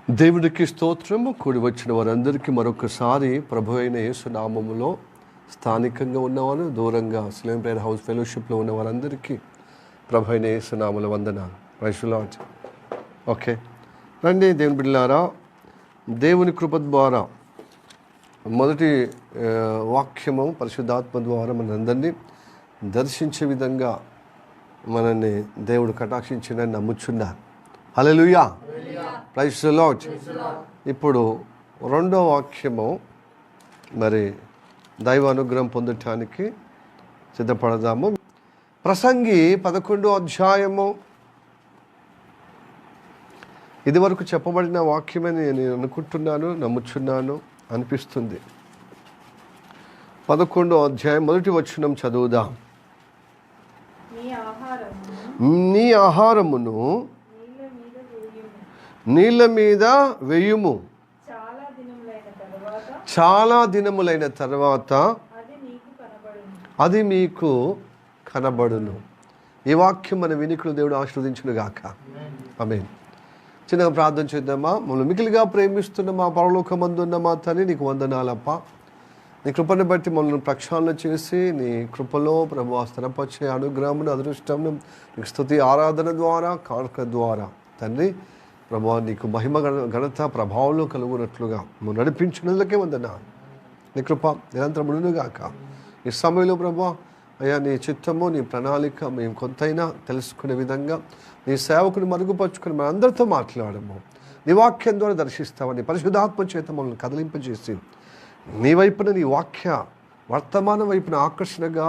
దేవుడికి స్తోత్రము. కూడి వచ్చిన వారందరికీ మరొకసారి ప్రభు అయిన యేసు నామములో స్థానికంగా ఉన్నవారు, దూరంగా స్లేమ్ ప్రేయర్ హౌస్ ఫెలోషిప్లో ఉన్న వారందరికీ ప్రభు అయిన యేసు నామముల వందనాలు. Praise the lord. ఓకే రండి దేవుని బిడ్డలారా, దేవుని కృప ద్వారా మొదటి వాక్యము పరిశుద్ధాత్మ ద్వారా మనందరినీ దర్శించే విధంగా మనల్ని దేవుడు కటాక్షించిన నమ్ముచున్నారు. హల్లెలూయా, ప్రైజ్ ది లార్డ్. ఇప్పుడు రెండో వాక్యము, మరి దైవ అనుగ్రహం పొందటానికి సిద్ధపడదాము. ప్రసంగి 11వ అధ్యాయము. ఇది వరకు చెప్పబడిన వాక్యమని నేను అనుకుంటున్నాను, నమ్ముచున్నాను అనిపిస్తుంది. 11వ అధ్యాయం మొదటి వచనం చదువుదాం. నీ ఆహారమును నీళ్ళ మీద వేయుము, చాలా దినములైన తర్వాత అది మీకు కనబడును. ఈ వాక్యం మన వినికులు దేవుడు ఆశీర్వదించును గాక. ఆమేన్. చిన్నగా ప్రార్థన చేద్దామా. మమ్మల్ని మిగిలిగా ప్రేమిస్తున్న మా పరలోకమందున్న మా తండ్రి, నీకు వందనాలప్ప. నీ కృపను బట్టి మమ్మల్ని ప్రక్షాళన చేసి నీ కృపలో ప్రభు స్థిరపరిచే అనుగ్రహమును, అదృష్టమును నీకు స్తుతి ఆరాధన ద్వారా, కానుక ద్వారా తండ్రి ప్రభు నీకు మహిమ ఘనత ప్రభావంలో కలుగునట్లుగా నువ్వు నడిపించినందుకే వందనాలు. నీ కృప నిరంతరం ఉండునుగాక. ఈ సమయంలో ప్రభు అయ్యా, నీ చిత్తము, నీ ప్రణాళిక మేము కొంతైనా తెలుసుకునే విధంగా నీ సేవకుని మరుగుపరుచుకుని మన అందరితో మాట్లాడము. నీ వాక్యం ద్వారా దర్శిస్తామని పరిశుద్ధాత్మ చేత మమ్మల్ని కదిలింపజేసి నీ వైపున, నీ వాక్య వర్తమానం వైపున ఆకర్షణగా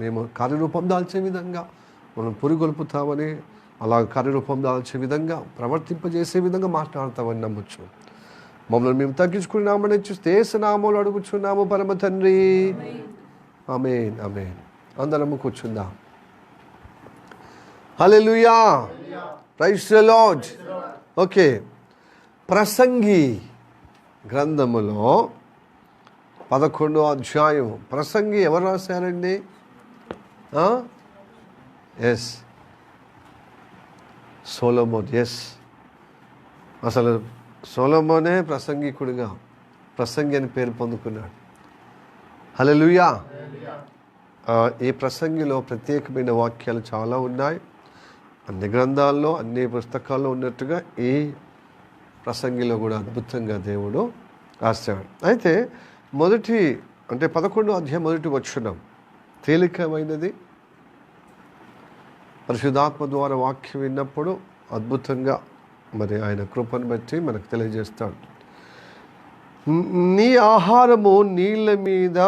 మేము కార్యరూపం దాల్చే విధంగా మనం పురిగొల్పుతామని, అలా కార్యరూపం దాల్చే విధంగా, ప్రవర్తింపజేసే విధంగా మాట్లాడతామని నమ్మొచ్చు. మమ్మల్ని మేము తగ్గించుకుని నామని చూస్తే ఏసునామములో అడుగుచున్నాము పరమ తండ్రి. ఆమేన్, ఆమేన్. అందరము కూర్చుందాం. హల్లెలూయా, ప్రైజ్ ది లార్డ్. ఓకే, ప్రసంగి గ్రంథములో 11వ అధ్యాయం. ప్రసంగి ఎవరు రాశారండి? ఎస్, సొలొమోన్. ఎస్, అసలు సొలొమోనే ప్రసంగికుడిగా ప్రసంగి అని పేరు పొందుకున్నాడు. హల్లెలూయా. ఈ ప్రసంగిలో ప్రత్యేకమైన వాక్యాలు చాలా ఉన్నాయి. అన్ని గ్రంథాల్లో, అన్ని పుస్తకాల్లో ఉన్నట్టుగా ఈ ప్రసంగిలో కూడా అద్భుతంగా దేవుడు రాశాడు. అయితే మొదటి, అంటే 11వ అధ్యాయం మొదటి వచనం తేలికమైనది. పరిశుద్ధాత్మ ద్వారా వాక్యం విన్నప్పుడు అద్భుతంగా మరి ఆయన కృపను బట్టి మనకు తెలియజేస్తాడు. నీ ఆహారము నీళ్ళ మీద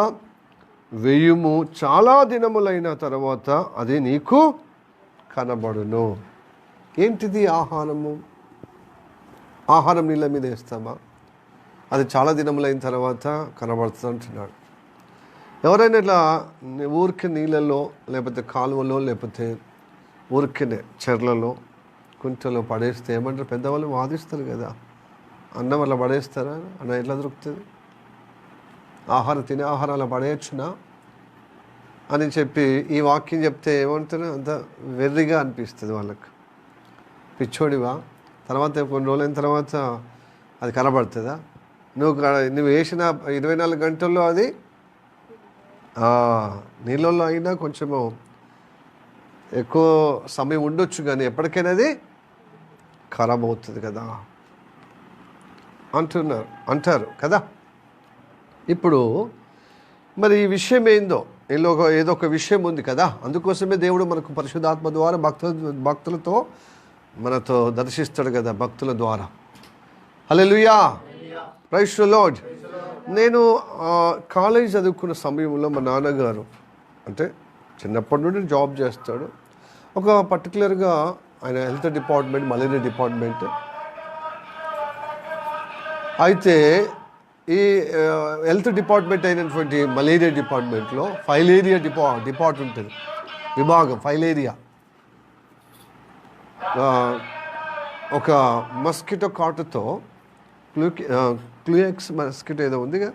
వేయుము, చాలా దినములైన తర్వాత అది నీకు కనబడును. ఏంటిది ఆహారము? ఆహారం నీళ్ళ మీద వేస్తామా? అది చాలా దినములైన తర్వాత కనబడుతుంది అంటున్నాడు. ఎవరైనా ఇట్లా ఊరికి నీళ్ళలో, లేకపోతే కాలువలో, లేకపోతే ఊరికినే చెర్లలో, కుంటలో పడేస్తే ఏమంటారు? పెద్దవాళ్ళు వాదిస్తారు కదా, అన్నం అలా పడేస్తారా? అన్న ఎట్లా దొరుకుతుంది? ఆహారం తినే ఆహారం అలా పడేయచ్చునా అని చెప్పి ఈ వాక్యం చెప్తే ఏమంటారు? అంత వెర్రిగా అనిపిస్తుంది వాళ్ళకు. పిచ్చోడివా? తర్వాత కొన్ని రోజులైన తర్వాత అది కనబడుతుందా? నువ్వు వేసిన 24 గంటల్లో అది నీళ్ళల్లో అయినా కొంచెము ఎక్కువ సమయం ఉండొచ్చు, కానీ ఎప్పటికైనా అది ఖరాబ్ అవుతుంది కదా అంటారు కదా. ఇప్పుడు మరి ఈ విషయం ఏందో, ఇందులో ఏదో ఒక విషయం ఉంది కదా. అందుకోసమే దేవుడు మనకు పరిశుద్ధాత్మ ద్వారా భక్తులతో మనతో దర్శిస్తాడు కదా, భక్తుల ద్వారా. హల్లెలూయా, ప్రైజ్ ది లార్డ్. నేను కాలేజ్ చదువుకున్న సమయంలో మా నాన్నగారు, అంటే చిన్నప్పటి నుండి జాబ్ చేస్తాడు, ఒక పర్టికులర్గా ఆయన హెల్త్ డిపార్ట్మెంట్, మలేరియా డిపార్ట్మెంట్. అయితే ఈ హెల్త్ డిపార్ట్మెంట్ అయినటువంటి మలేరియా డిపార్ట్మెంట్లో ఫైలేరియా డిపార్ట్ ఉంటుంది, విభాగం ఫైలేరియా. ఒక మస్కిటో కాటుతో క్లూయెక్స్ మస్కిటో ఏదో ఉందిగా,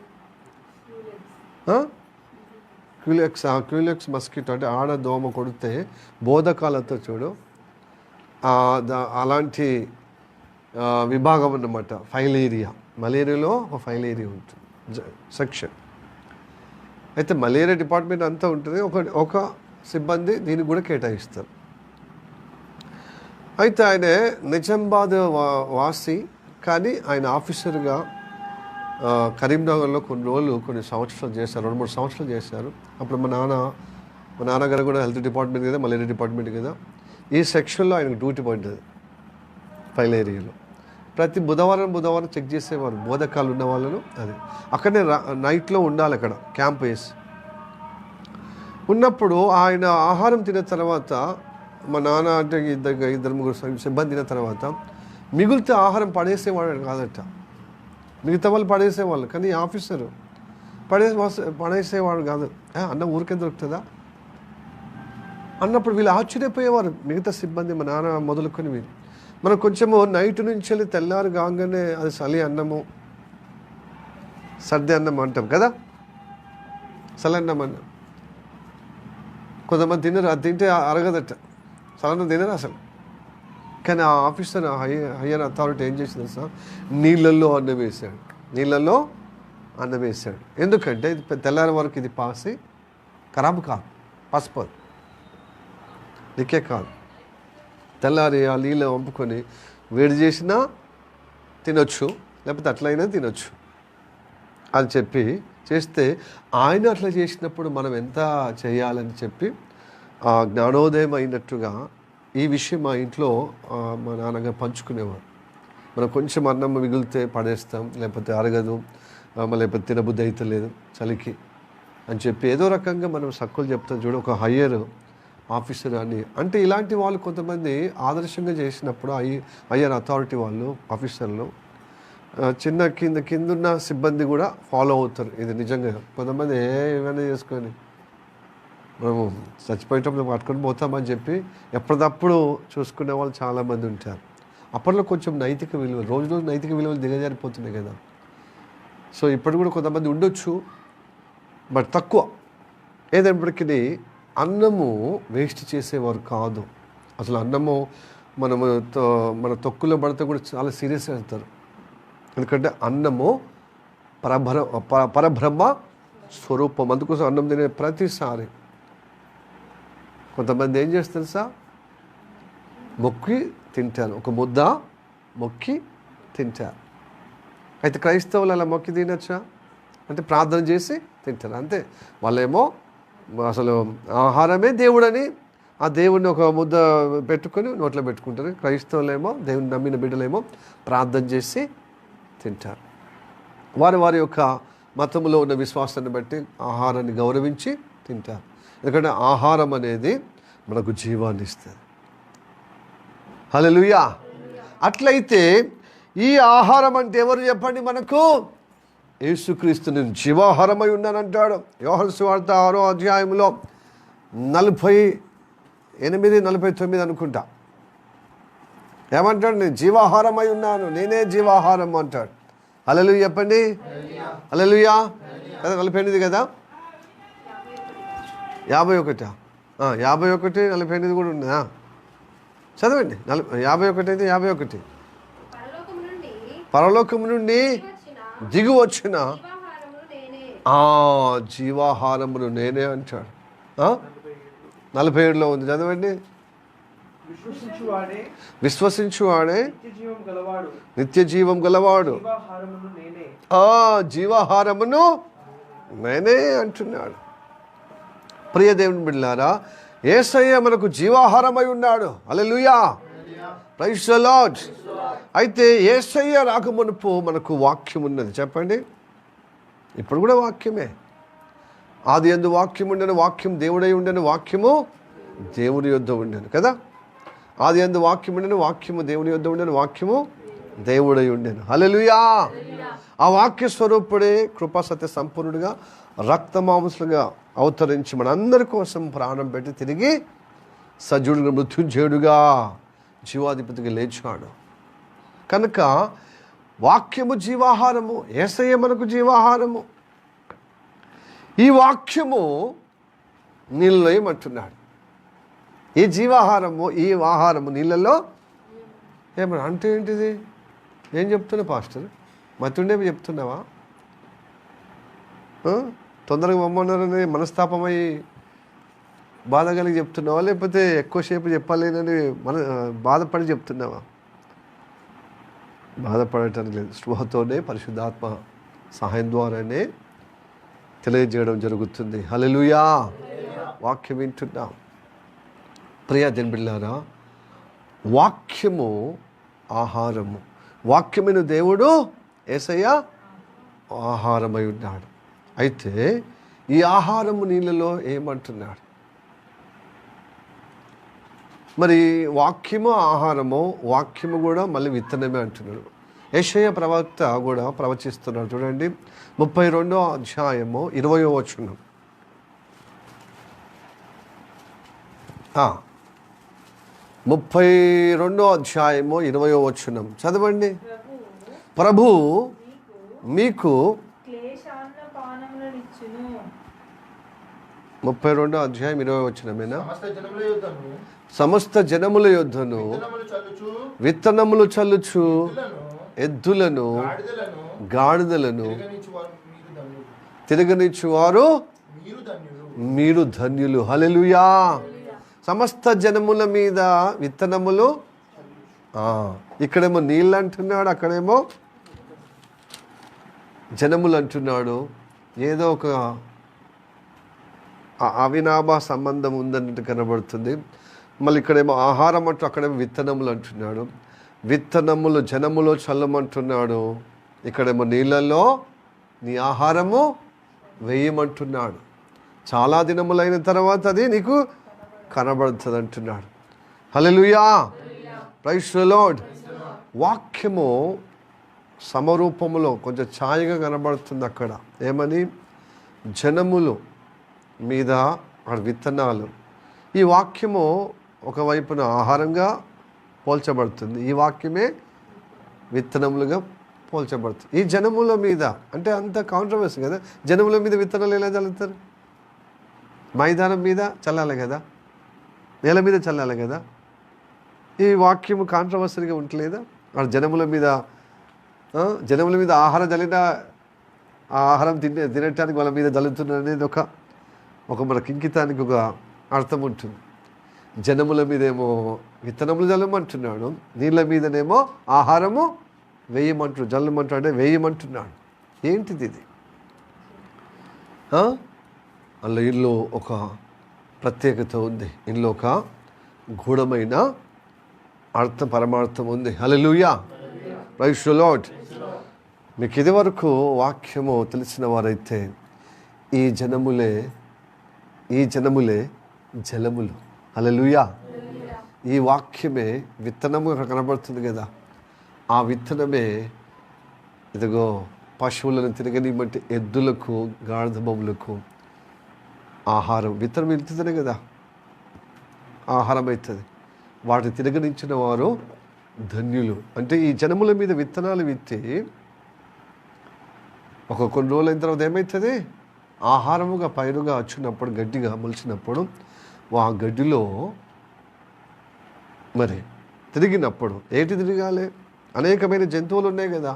క్యూలెక్స్ మస్కిటో అంటే ఆడ దోమ కొడితే బోధకాలతో చూడు, అలాంటి విభాగం అన్నమాట, ఫైల్ ఏరియా. మలేరియాలో ఒక ఫైల్ ఏరియా ఉంటుంది, సెక్షన్. అయితే మలేరియా డిపార్ట్మెంట్ అంతా ఉంటుంది, ఒక సిబ్బంది దీనికి కూడా కేటాయిస్తారు. అయితే ఆయన నిజామాబాద్ వాసి, కానీ ఆయన ఆఫీసర్గా కరీంనగర్లో కొన్ని సంవత్సరాలు చేశారు, 2-3 సంవత్సరాలు చేశారు. అప్పుడు మా నాన్నగారు కూడా హెల్త్ డిపార్ట్మెంట్ కదా, మలేరియా డిపార్ట్మెంట్ కదా. ఈ సెక్షన్లో ఆయనకు డ్యూటీ పడ్డది ఫైల్ ఏరియాలో. ప్రతి బుధవారం చెక్ చేసేవారు బోధకాలు ఉన్న వాళ్ళను. అది అక్కడనే నైట్లో ఉండాలి, అక్కడ క్యాంప్ వేసి ఉన్నప్పుడు ఆయన ఆహారం తిన్న తర్వాత, మా నాన్న అంటే ఇద్దరు ముగ్గురు సిబ్బంది తిన్న తర్వాత మిగిలితే ఆహారం పడేసేవాడు కాదట. మిగతా వాళ్ళు పడేసేవాళ్ళు, కానీ ఆఫీసరు పడేసేవాడు కాదు. అన్నం ఊరికే దొరుకుతుందా అన్నప్పుడు వీళ్ళు ఆశ్చర్యపోయేవారు, మిగతా సిబ్బంది, మా నాన్న మొదలుకొని. వీళ్ళు మనం కొంచెము నైట్ నుంచి వెళ్ళి తెల్లారు కాగానే అది చలి అన్నము, సర్ది అన్నం అంటాం కదా, చలన్నం అన్నం. కొంతమంది తినరు, అది తింటే అరగదట, చలన్నం తినరు అసలు. కానీ ఆ ఆఫీసర్, హయ్యర్ అథారిటీ ఏం చేసింది సార్, నీళ్ళల్లో అన్నం వేసాడు. ఎందుకంటే ఇది తెల్లారి వరకు ఇది పాసి ఖరాబ్ కాదు, పసుపు దిక్కే కాదు. తెల్లారి ఆ నీళ్ళు వంపుకొని వేడి చేసినా తినొచ్చు, లేకపోతే అట్లయినా తినొచ్చు అని చెప్పి చేస్తే, ఆయన అట్లా చేసినప్పుడు మనం ఎంత చేయాలని చెప్పి జ్ఞానోదయం అయినట్టుగా ఈ విషయం మా ఇంట్లో మా నాన్నగారు పంచుకునేవారు. మనం కొంచెం అన్నం మిగిలితే పడేస్తాం, లేకపోతే అరగదు, లేకపోతే తినబుద్ధి అయితే లేదు చలికి అని చెప్పి ఏదో రకంగా మనం సక్కులు చెప్తాం చూడు, ఒక హయ్యర్ ఆఫీసర్ అని. అంటే ఇలాంటి వాళ్ళు కొంతమంది ఆదర్శంగా చేసినప్పుడు హయ్యర్ అథారిటీ వాళ్ళు, ఆఫీసర్లు చిన్న కిందున్న సిబ్బంది కూడా ఫాలో అవుతారు. ఇది నిజంగా కొంతమంది ఏమైనా చేసుకొని మనము చచ్చిపోయేటప్పుడు పట్టుకొని పోతామని చెప్పి ఎప్పటికప్పుడు చూసుకునే వాళ్ళు చాలామంది ఉంటారు. అప్పట్లో కొంచెం నైతిక విలువలు, రోజు నైతిక విలువలు దిగజారిపోతున్నాయి కదా. సో ఇప్పుడు కూడా కొంతమంది ఉండొచ్చు, బట్ తక్కువ. ఏదైనప్పటికీ అన్నము వేస్ట్ చేసేవారు కాదు. అసలు అన్నము మన తొక్కులో పడితే కూడా చాలా సీరియస్ అవుతారు. ఎందుకంటే అన్నము పరబ్రహ్మ స్వరూపం. అందుకోసం అన్నం తినే ప్రతిసారి కొంతమంది ఏం చేస్తారు సార్, మొక్కి తింటారు, ఒక ముద్ద మొక్కి తింటారు. అయితే క్రైస్తవులు అలా మొక్కి తినచ్చా అంటే ప్రార్థన చేసి తింటారు అంతే. వాళ్ళేమో అసలు ఆహారమే దేవుడని ఆ దేవుడిని ఒక ముద్ద పెట్టుకొని నోట్లో పెట్టుకుంటారు. క్రైస్తవులేమో, దేవుని నమ్మిన బిడ్డలేమో ప్రార్థన చేసి తింటారు. వారి యొక్క మతంలో ఉన్న విశ్వాసాన్ని బట్టి ఆహారాన్ని గౌరవించి తింటారు. ఎందుకంటే ఆహారం అనేది మనకు జీవాన్ని ఇస్తుంది. హల్లెలూయా. అట్లయితే ఈ ఆహారం అంటే ఎవరు చెప్పండి మనకు? యేసుక్రీస్తు. నేను జీవాహారమై ఉన్నానంటాడు యోహాను సువార్త 6వ అధ్యాయంలో 48-49 అనుకుంటా. ఏమంటాడు? నేను జీవాహారమై ఉన్నాను, నేనే జీవాహారం అంటాడు. హల్లెలూయా చెప్పండి. హల్లెలూయా. కదా 48 కదా, 51 48 కూడా ఉందా? చదవండి. 51 అయితే 51. పరలోకము నుండి దిగి వచ్చిన జీవాహారమును నేనే అంటాడు. 47లో ఉంది, చదవండి. విశ్వసించువాడే నిత్య జీవం గలవాడు, జీవాహారమును నేనే అంటున్నాడు. ప్రియ దేవుని బిడ్డలారా, యేసయ్య మనకు జీవాహారమై ఉన్నాడు. హల్లెలూయా. Praise the lord. అయితే యేసయ్య రాకమునుపు మనకు వాక్యం ఉన్నది. చెప్పండి. ఇప్పుడు కూడా వాక్యమే. ఆది యందు వాక్యం ఉండెను, వాక్యం దేవుడై ఉండెను, వాక్యము దేవుని యొద్ద ఉండెను కదా. ఆది యందు వాక్యం ఉండెను, వాక్యము దేవుని యొద్ద ఉండెను, వాక్యము దేవుడై ఉండెను. హల్లెలూయా. ఆ వాక్య స్వరూపుడే కృపా సత్య సంపూర్ణుడిగా రక్తమాంసలుగా అవతరించి మనందరి కోసం ప్రాణం పెట్టి తిరిగి సజీవుడిగా మృత్యుంజయుడుగా జీవాధిపతిగా లేచాడు. కనుక వాక్యము జీవాహారము, యేసయ్య మనకు జీవాహారము. ఈ వాక్యము నీళ్ళలో ఏమంటున్నాడు? ఈ జీవాహారము, ఈ ఆహారము నీళ్ళలో ఏమన్నా అంటే ఏంటిది? ఏం చెప్తున్నా పాస్టర్? మతుండేమి చెప్తున్నావా? తొందరగా పొమ్మన్నారని మనస్తాపమై బాధ కలిగి చెప్తున్నావా, లేకపోతే ఎక్కువసేపు చెప్పలేనని బాధపడి చెప్తున్నావా? బాధపడటానికి లేదు, స్పృహతోనే పరిశుద్ధాత్మ సహాయం ద్వారానే తెలియజేయడం జరుగుతుంది. హల్లెలూయా. వాక్యం వింటున్నాం ప్రియ జనబిడ్డలారా. వాక్యము ఆహారము. వాక్యమైన దేవుడు యేసయ్య ఆహారమై ఉన్నాడు. అయితే ఈ ఆహారము నీళ్ళలో ఏమంటున్నాడు? మరి వాక్యము ఆహారము, వాక్యము కూడా మళ్ళీ విత్తనమే అంటున్నాడు. యెషయా ప్రవక్త కూడా ప్రవచిస్తున్నాడు. చూడండి 32వ అధ్యాయము 20వ వచనం. 32వ అధ్యాయము 20వ వచనం చదవండి. ప్రభు మీకు 32వ అధ్యాయం 20వ వచనమేనా? సమస్త జనముల యొద్దను విత్తనములు చల్లుచు ఎద్దులను గాడిదలను తిరగనిచ్చువారు మీరు ధన్యులు. హల్లెలూయా. సమస్త జనముల మీద విత్తనములు. ఇక్కడేమో నీళ్ళు అంటున్నాడు, అక్కడేమో జనములు అంటున్నాడు. ఏదో ఒక అవినాభా సంబంధం ఉందన్నట్టు కనబడుతుంది. మళ్ళీ ఇక్కడేమో ఆహారం అంటూ అక్కడేమో విత్తనములు అంటున్నాడు. విత్తనములు జనములో చల్లమంటున్నాడు, ఇక్కడేమో నీళ్ళల్లో నీ ఆహారము వేయమంటున్నాడు. చాలా దినములైన తర్వాత అది నీకు కనబడుతుంది అంటున్నాడు. హల్లెలూయా. Praise the lord. వాక్యము సమరూపములో కొంచెం ఛాయగా కనబడుతుంది అక్కడ. ఏమని? జనములు మీద విత్తనాలు. ఈ వాక్యము ఒకవైపున ఆహారంగా పోల్చబడుతుంది, ఈ వాక్యమే విత్తనములుగా పోల్చబడుతుంది. ఈ జనముల మీద అంటే అంత కాంట్రవర్సీ కదా. జనముల మీద విత్తనాలు ఎలా చల్లుతారు? మైదానం మీద చల్లాలి కదా, నేల మీద చల్లాలి కదా. ఈ వాక్యము కాంట్రవర్సరీగా ఉండలేదా? జనముల మీద ఆహారం చల్లిన ఆ ఆహారం తినటానికి వాళ్ళ మీద చల్లుతున్నారు అనేది ఒక మన కింకితానికి ఒక అర్థం ఉంటుంది. జనముల మీదేమో విత్తనములు జల్లమంటున్నాడు, నీళ్ళ మీదనేమో ఆహారము వేయమంటున్నాడు. జల్లమంటాడు అంటే వేయమంటున్నాడు. ఏంటిది ఇది? అలా ఇంట్లో ఒక ప్రత్యేకత ఉంది, ఇంట్లో ఒక గూఢమైన అర్థం పరమార్థం ఉంది. హల్లెలూయా. Praise the lord. మీకు ఇది వరకు వాక్యము తెలిసిన వారైతే ఈ జనములే జలములు. హల్లెలూయా. ఈ వాక్యమే విత్తనము కనబడుతుంది కదా, ఆ విత్తనమే ఇదిగో పశువులను తిరగనివ్వంటే ఎద్దులకు గాడిదములకు ఆహారం. విత్తనం వెళ్తుందనే కదా ఆహారం అవుతుంది. వాటిని తిరగనించిన వారు ధన్యులు. అంటే ఈ జనముల మీద విత్తనాలు విత్తి కొన్ని రోజులైన తర్వాత ఏమవుతుంది? ఆహారముగా పైరుగా వచ్చినప్పుడు, గడ్డిగా మొలిచినప్పుడు ఆ గడ్డిలో మరి తిరిగినప్పుడు ఏంటి తిరగాలి? అనేకమైన జంతువులు ఉన్నాయి కదా,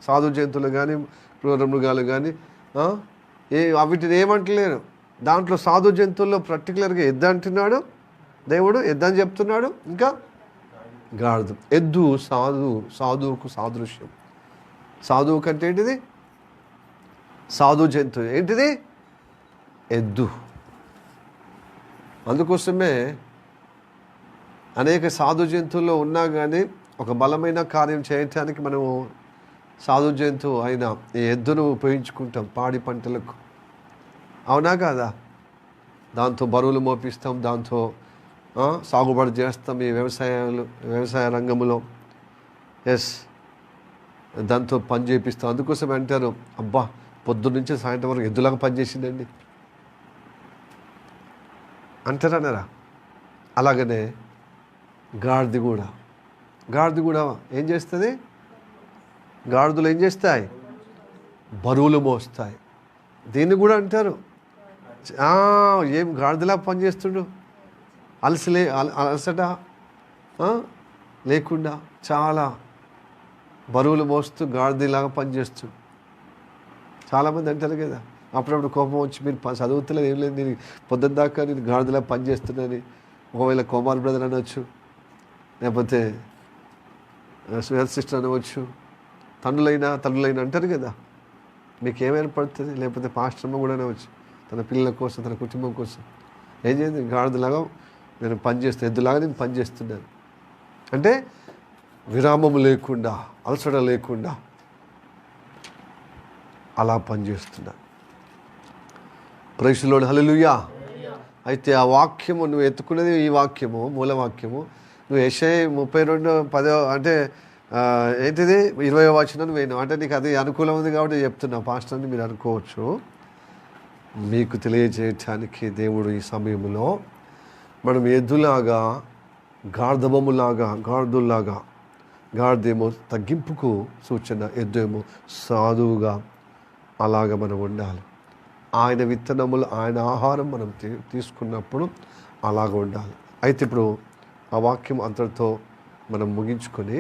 సాధు జంతువులు కానీ క్రూర మృగాలు కానీ వీటిని ఏమంటలేరు. దాంట్లో సాధు జంతువుల్లో పర్టికులర్గా ఎద్దు అంటున్నాడు దేవుడు, ఎద్దు అని చెప్తున్నాడు. ఇంకా గాడిద. ఎద్దు సాధువుకు సాదృశ్యం. సాధువు కంటే ఏంటిది? సాధు జంతువు. ఏంటిది? ఎద్దు. అందుకోసమే అనేక సాధు జంతువుల్లో ఉన్నా కానీ ఒక బలమైన కార్యం చేయటానికి మనము సాధు జంతువు అయిన ఈ ఎద్దును ఉపయోగించుకుంటాం పాడి పంటలకు. అవునా కాదా? దాంతో బరువులు మోపిస్తాం, దాంతో సాగుబడి చేస్తాం. ఈ వ్యవసాయ రంగంలో దాంతో పని చేపిస్తాం. అందుకోసం అంటారు, అబ్బా పొద్దున్న నుంచి సాయంత్రం వరకు ఎద్దులాగా పనిచేసిందండి అంటారన్నారా? అలాగనే గాడిద కూడా ఏం చేస్తుంది? గాడిదలు ఏం చేస్తాయి? బరువులు మోస్తాయి. దీన్ని కూడా అంటారు, ఏం గాడిదలా పనిచేస్తుడు, అలసట లేకుండా చాలా బరువులు మోస్తూ గాడిదలాగా పనిచేస్తూ. చాలామంది అంటారు కదా, అప్పుడప్పుడు కోపం వచ్చి మీరు చదువుతలేదు, ఏం లేదు, నేను పొద్దున్న దాకా నేను గాడిదలా పనిచేస్తున్నాను. ఒకవేళ కుమార్ బ్రదర్ అనవచ్చు, లేకపోతే సుహేల్ సిస్టర్ అనవచ్చు, తల్లులైనా అంటారు కదా. మీకు ఏమైనా పడుతుంది, లేకపోతే పాస్టర్మ కూడా అనవచ్చు, తన పిల్లల కోసం, తన కుటుంబం కోసం. ఏం చేయండి, గాడిదలాగా నేను పనిచేస్తాను, ఎద్దులాగా నేను పనిచేస్తున్నాను అంటే విరామం లేకుండా, అలసట లేకుండా అలా పనిచేస్తున్నాను. ప్రైజ్ ది లార్డ్, హల్లెలూయా. అయితే ఆ వాక్యము నువ్వు ఎత్తుకున్నది, ఈ వాక్యము మూలవాక్యము. నువ్వు యెషయా 32:10 అంటే ఏంటిది 20వ వచనం వేయను అంటే నీకు అది అనుకూలం ఉంది కాబట్టి చెప్తున్నా పాస్టర్ని మీరు అనుకోవచ్చు. మీకు తెలియజేయటానికి దేవుడు ఈ సమయంలో మనం ఎద్దులాగా, గాడిదలాగా, గాడిదేమో తగ్గింపుకు సూచన, ఎద్దేమో సాధువుగా అలాగ మనం ఉండాలి. ఆయన విత్తనములు, ఆయన ఆహారం మనం తీసుకున్నప్పుడు అలాగ ఉండాలి. అయితే ఇప్పుడు ఆ వాక్యం అంతటితో మనం ముగించుకొని,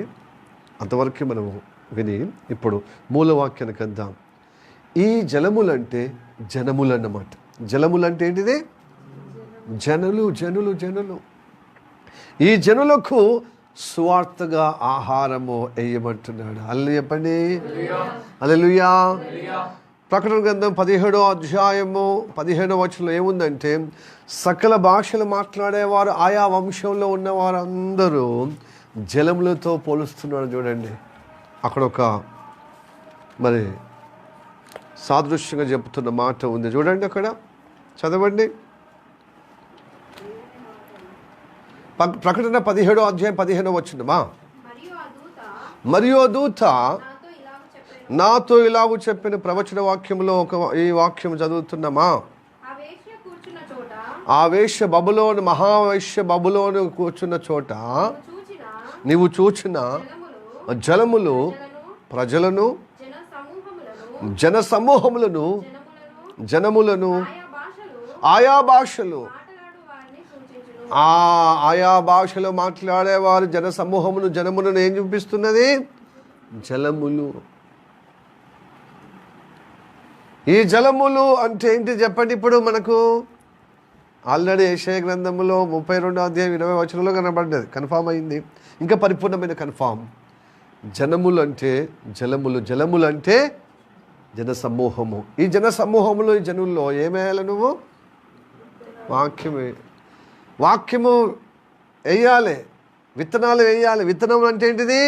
అంతవరకు మనము విని ఇప్పుడు మూలవాక్యానికి వద్దాం. ఈ జలములంటే జనములు అన్నమాట. జలములంటే ఏంటిది? జనులు. ఈ జనులకు సువార్తగా ఆహారము వేయమంటున్నాడు. హల్లెలూయా చెప్పండి, హల్లెలూయా. ప్రకటన గ్రంథం 17వ అధ్యాయము 15వ వచనంలో ఏముందంటే, సకల భాషలు మాట్లాడేవారు, ఆయా వంశంలో ఉన్నవారు అందరూ జలములతో పోలుస్తున్నాడు. చూడండి, అక్కడ ఒక మరి సాదృశ్యంగా చెప్తున్న మాట ఉంది. చూడండి, అక్కడ చదవండి. ప్రకటన 17వ అధ్యాయం 15వ వచనమా. మరియు ఆ దూత నాతో ఇలాగూ చెప్పిన ప్రవచన వాక్యంలో ఈ వాక్యం చదువుతున్నామా. ఆ వేశ్య బబులోను, మహావేశ్య బబులోను కూర్చున్న చోట నీవు చూచిన జలములు ప్రజలను, జన సమూహములను, జనములను, ఆయా భాషలు, ఆయా భాషలో మాట్లాడేవారు జన సమూహమును, జనములను ఏం చూపిస్తున్నది? జలములు. ఈ జలములు అంటే ఏంటి చెప్పండి. ఇప్పుడు మనకు ఆల్రెడీ యెషయా గ్రంథంలో 32వ అధ్యాయం 20వ వచనంలో కనబడ్డది, కన్ఫామ్ అయింది. ఇంకా పరిపూర్ణమైన కన్ఫామ్. జనములు అంటే జలములు అంటే జన సమూహము. ఈ జన సమూహములో, ఈ జనుల్లో ఏమేయాలి నువ్వు? వాక్యము వేయాలి, విత్తనాలు వేయాలి. విత్తనం అంటే ఏంటిది?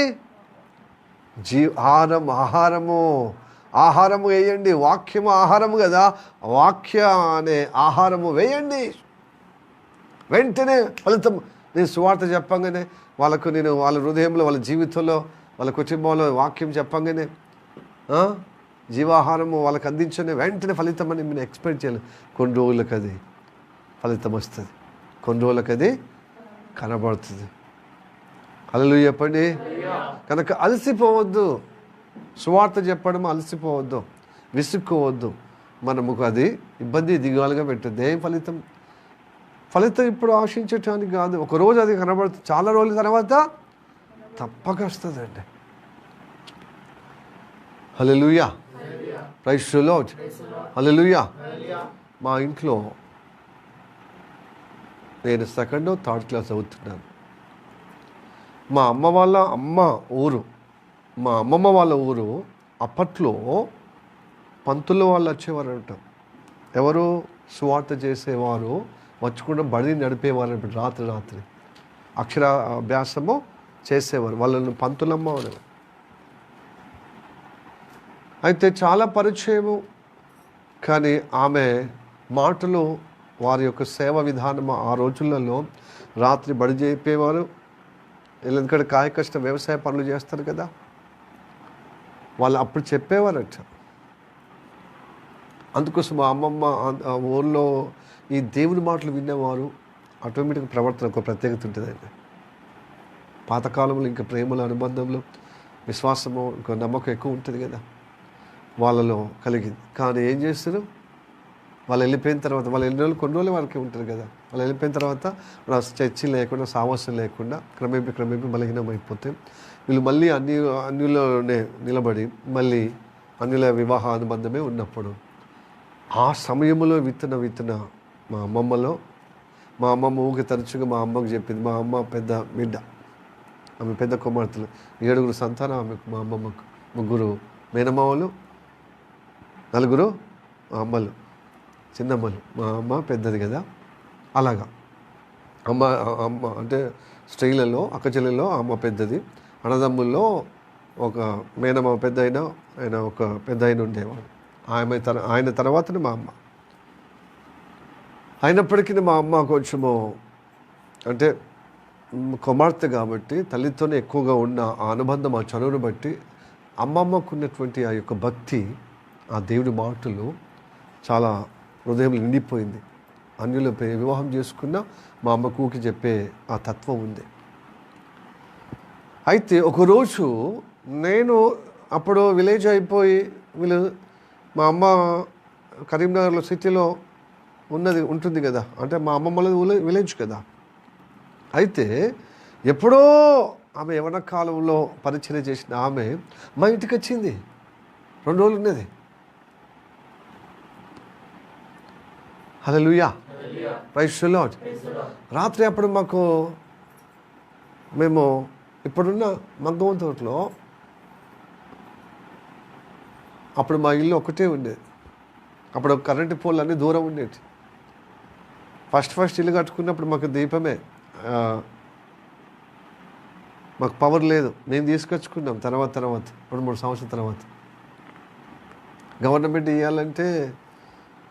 ఆహారము వేయండి. వాక్యము ఆహారము కదా, వాక్య అనే ఆహారము వేయండి. వెంటనే ఫలితం. నేను సువార్త చెప్పంగానే వాళ్ళకు, నేను వాళ్ళ హృదయంలో, వాళ్ళ జీవితంలో, వాళ్ళ కుటుంబంలో వాక్యం చెప్పంగానే జీవాహారము వాళ్ళకి అందించని వెంటనే ఫలితం అని నేను ఎక్స్పెక్ట్ చేయాలి. కొన్ని రోజులకు అది ఫలితం వస్తుంది, కొన్ని రోజులకు అది కనబడుతుంది. హల్లెలూయా చెప్పండి. కనుక అలసిపోవద్దు, సువార్త చెప్పడం అలసిపోవద్దు, విసుక్కోవద్దు. మనకు అది ఇబ్బంది దిగాలుగా పెట్టద్దు. ఏం ఫలితం ఇప్పుడు ఆశించటానికి కాదు. ఒకరోజు అది కనబడుతుంది, చాలా రోజుల తర్వాత తప్పక వస్తుందండి. హల్లెలూయా, ప్రైజ్ ది లార్డ్, హల్లెలూయా. మా ఇంట్లో నేను 2nd or 3rd క్లాస్ చదువుతున్నాను. మా అమ్మమ్మ వాళ్ళ ఊరు అప్పట్లో పంతుల వాళ్ళు వచ్చేవారంట. ఎవరు? సువార్త చేసేవారు వచ్చకుండా బడిని నడిపేవారు. రాత్రి అక్షరాభ్యాసము చేసేవారు. వాళ్ళని పంతులమ్మ అనేవారు. అయితే చాలా పరిచయము, కానీ ఆమె మాటలు, వారి యొక్క సేవ విధానం ఆ రోజులలో రాత్రి బడి చెప్పేవారు. ఎందుకంటే కాయ కష్టం వ్యవసాయ పనులు చేస్తారు కదా, వాళ్ళు అప్పుడు చెప్పేవారట. అందుకోసం మా అమ్మమ్మ ఊళ్ళో ఈ దేవుని మాటలు వినేవారు ఆటోమేటిక్గా ప్రవర్తన ఒక ప్రత్యేకత ఉంటుందండి. పాతకాలంలో ఇంకా ప్రేమల అనుబంధంలో విశ్వాసము, ఇంకా నమ్మకం ఎక్కువ ఉంటుంది కదా వాళ్ళలో కలిగింది. కానీ ఏం చేస్తారు, వాళ్ళు వెళ్ళిపోయిన తర్వాత, వాళ్ళు కొన్ని రోజులు వాళ్ళకి ఉంటారు కదా, వాళ్ళు వెళ్ళిపోయిన తర్వాత చర్చి లేకుండా, సామస్యం లేకుండా క్రమేపీ బలహీనం అయిపోతే వీళ్ళు మళ్ళీ అన్యులనే నిలబడి మళ్ళీ అన్యుల వివాహ అనుబంధమే ఉన్నప్పుడు ఆ సమయంలో విత్తన మా అమ్మమ్మ ఊరికి తరచుగా మా అమ్మకు చెప్పింది. మా అమ్మ పెద్ద బిడ్డ, ఆమె పెద్ద కుమార్తెలు, 7 సంతానం ఆమెకు. మా అమ్మమ్మకు 3 మేనమామలు, 4 అమ్మలు, చిన్నమ్మలు. మా అమ్మ పెద్దది కదా. అలాగా అమ్మ అంటే స్త్రీలలో అక్కచెల్లెల్లో అమ్మ పెద్దది. అన్నదమ్ముల్లో ఒక మేనమామ పెద్ద ఆయన ఒక పెద్ద ఉండేవాడు. ఆయన తర్వాతనే మా అమ్మ. అయినప్పటికీ మా అమ్మ కొంచెము అంటే కుమార్తె కాబట్టి తల్లితోనే ఎక్కువగా ఉన్న ఆ అనుబంధం, ఆ చనువును బట్టి అమ్మమ్మకు ఉన్నటువంటి ఆ యొక్క భక్తి, ఆ దేవుడి మాటలు చాలా హృదయంలో నిండిపోయింది. అన్యుల వివాహం చేసుకున్న మా అమ్మకు ఊకి చెప్పే ఆ తత్వం ఉంది. అయితే ఒకరోజు నేను అప్పుడు విలేజ్ అయిపోయి మా అమ్మ కరీంనగర్లో సిటీలో ఉంటుంది కదా, అంటే మా అమ్మమ్మలది విలేజ్ కదా. అయితే ఎప్పుడో ఆమె యవ్వన కాలంలో పరిచయం చేసిన ఆమె మా ఇంటికి వచ్చింది. 2 రోజులు ఉన్నది. హల్లెలూయా, ప్రైజ్ ది లార్డ్. రాత్రి అప్పుడు మేము ఇప్పుడున్న మగ్గం తోటలో అప్పుడు మా ఇల్లు ఒకటే ఉండేది. అప్పుడు కరెంటు పోల్ అన్నీ దూరం ఉండేది. ఫస్ట్ ఇల్లు కట్టుకున్నప్పుడు మాకు దీపమే, మాకు పవర్ లేదు. మేము తీసుకొచ్చుకున్నాం తర్వాత 2-3 సంవత్సరాల తర్వాత. గవర్నమెంట్ ఇవ్వాలంటే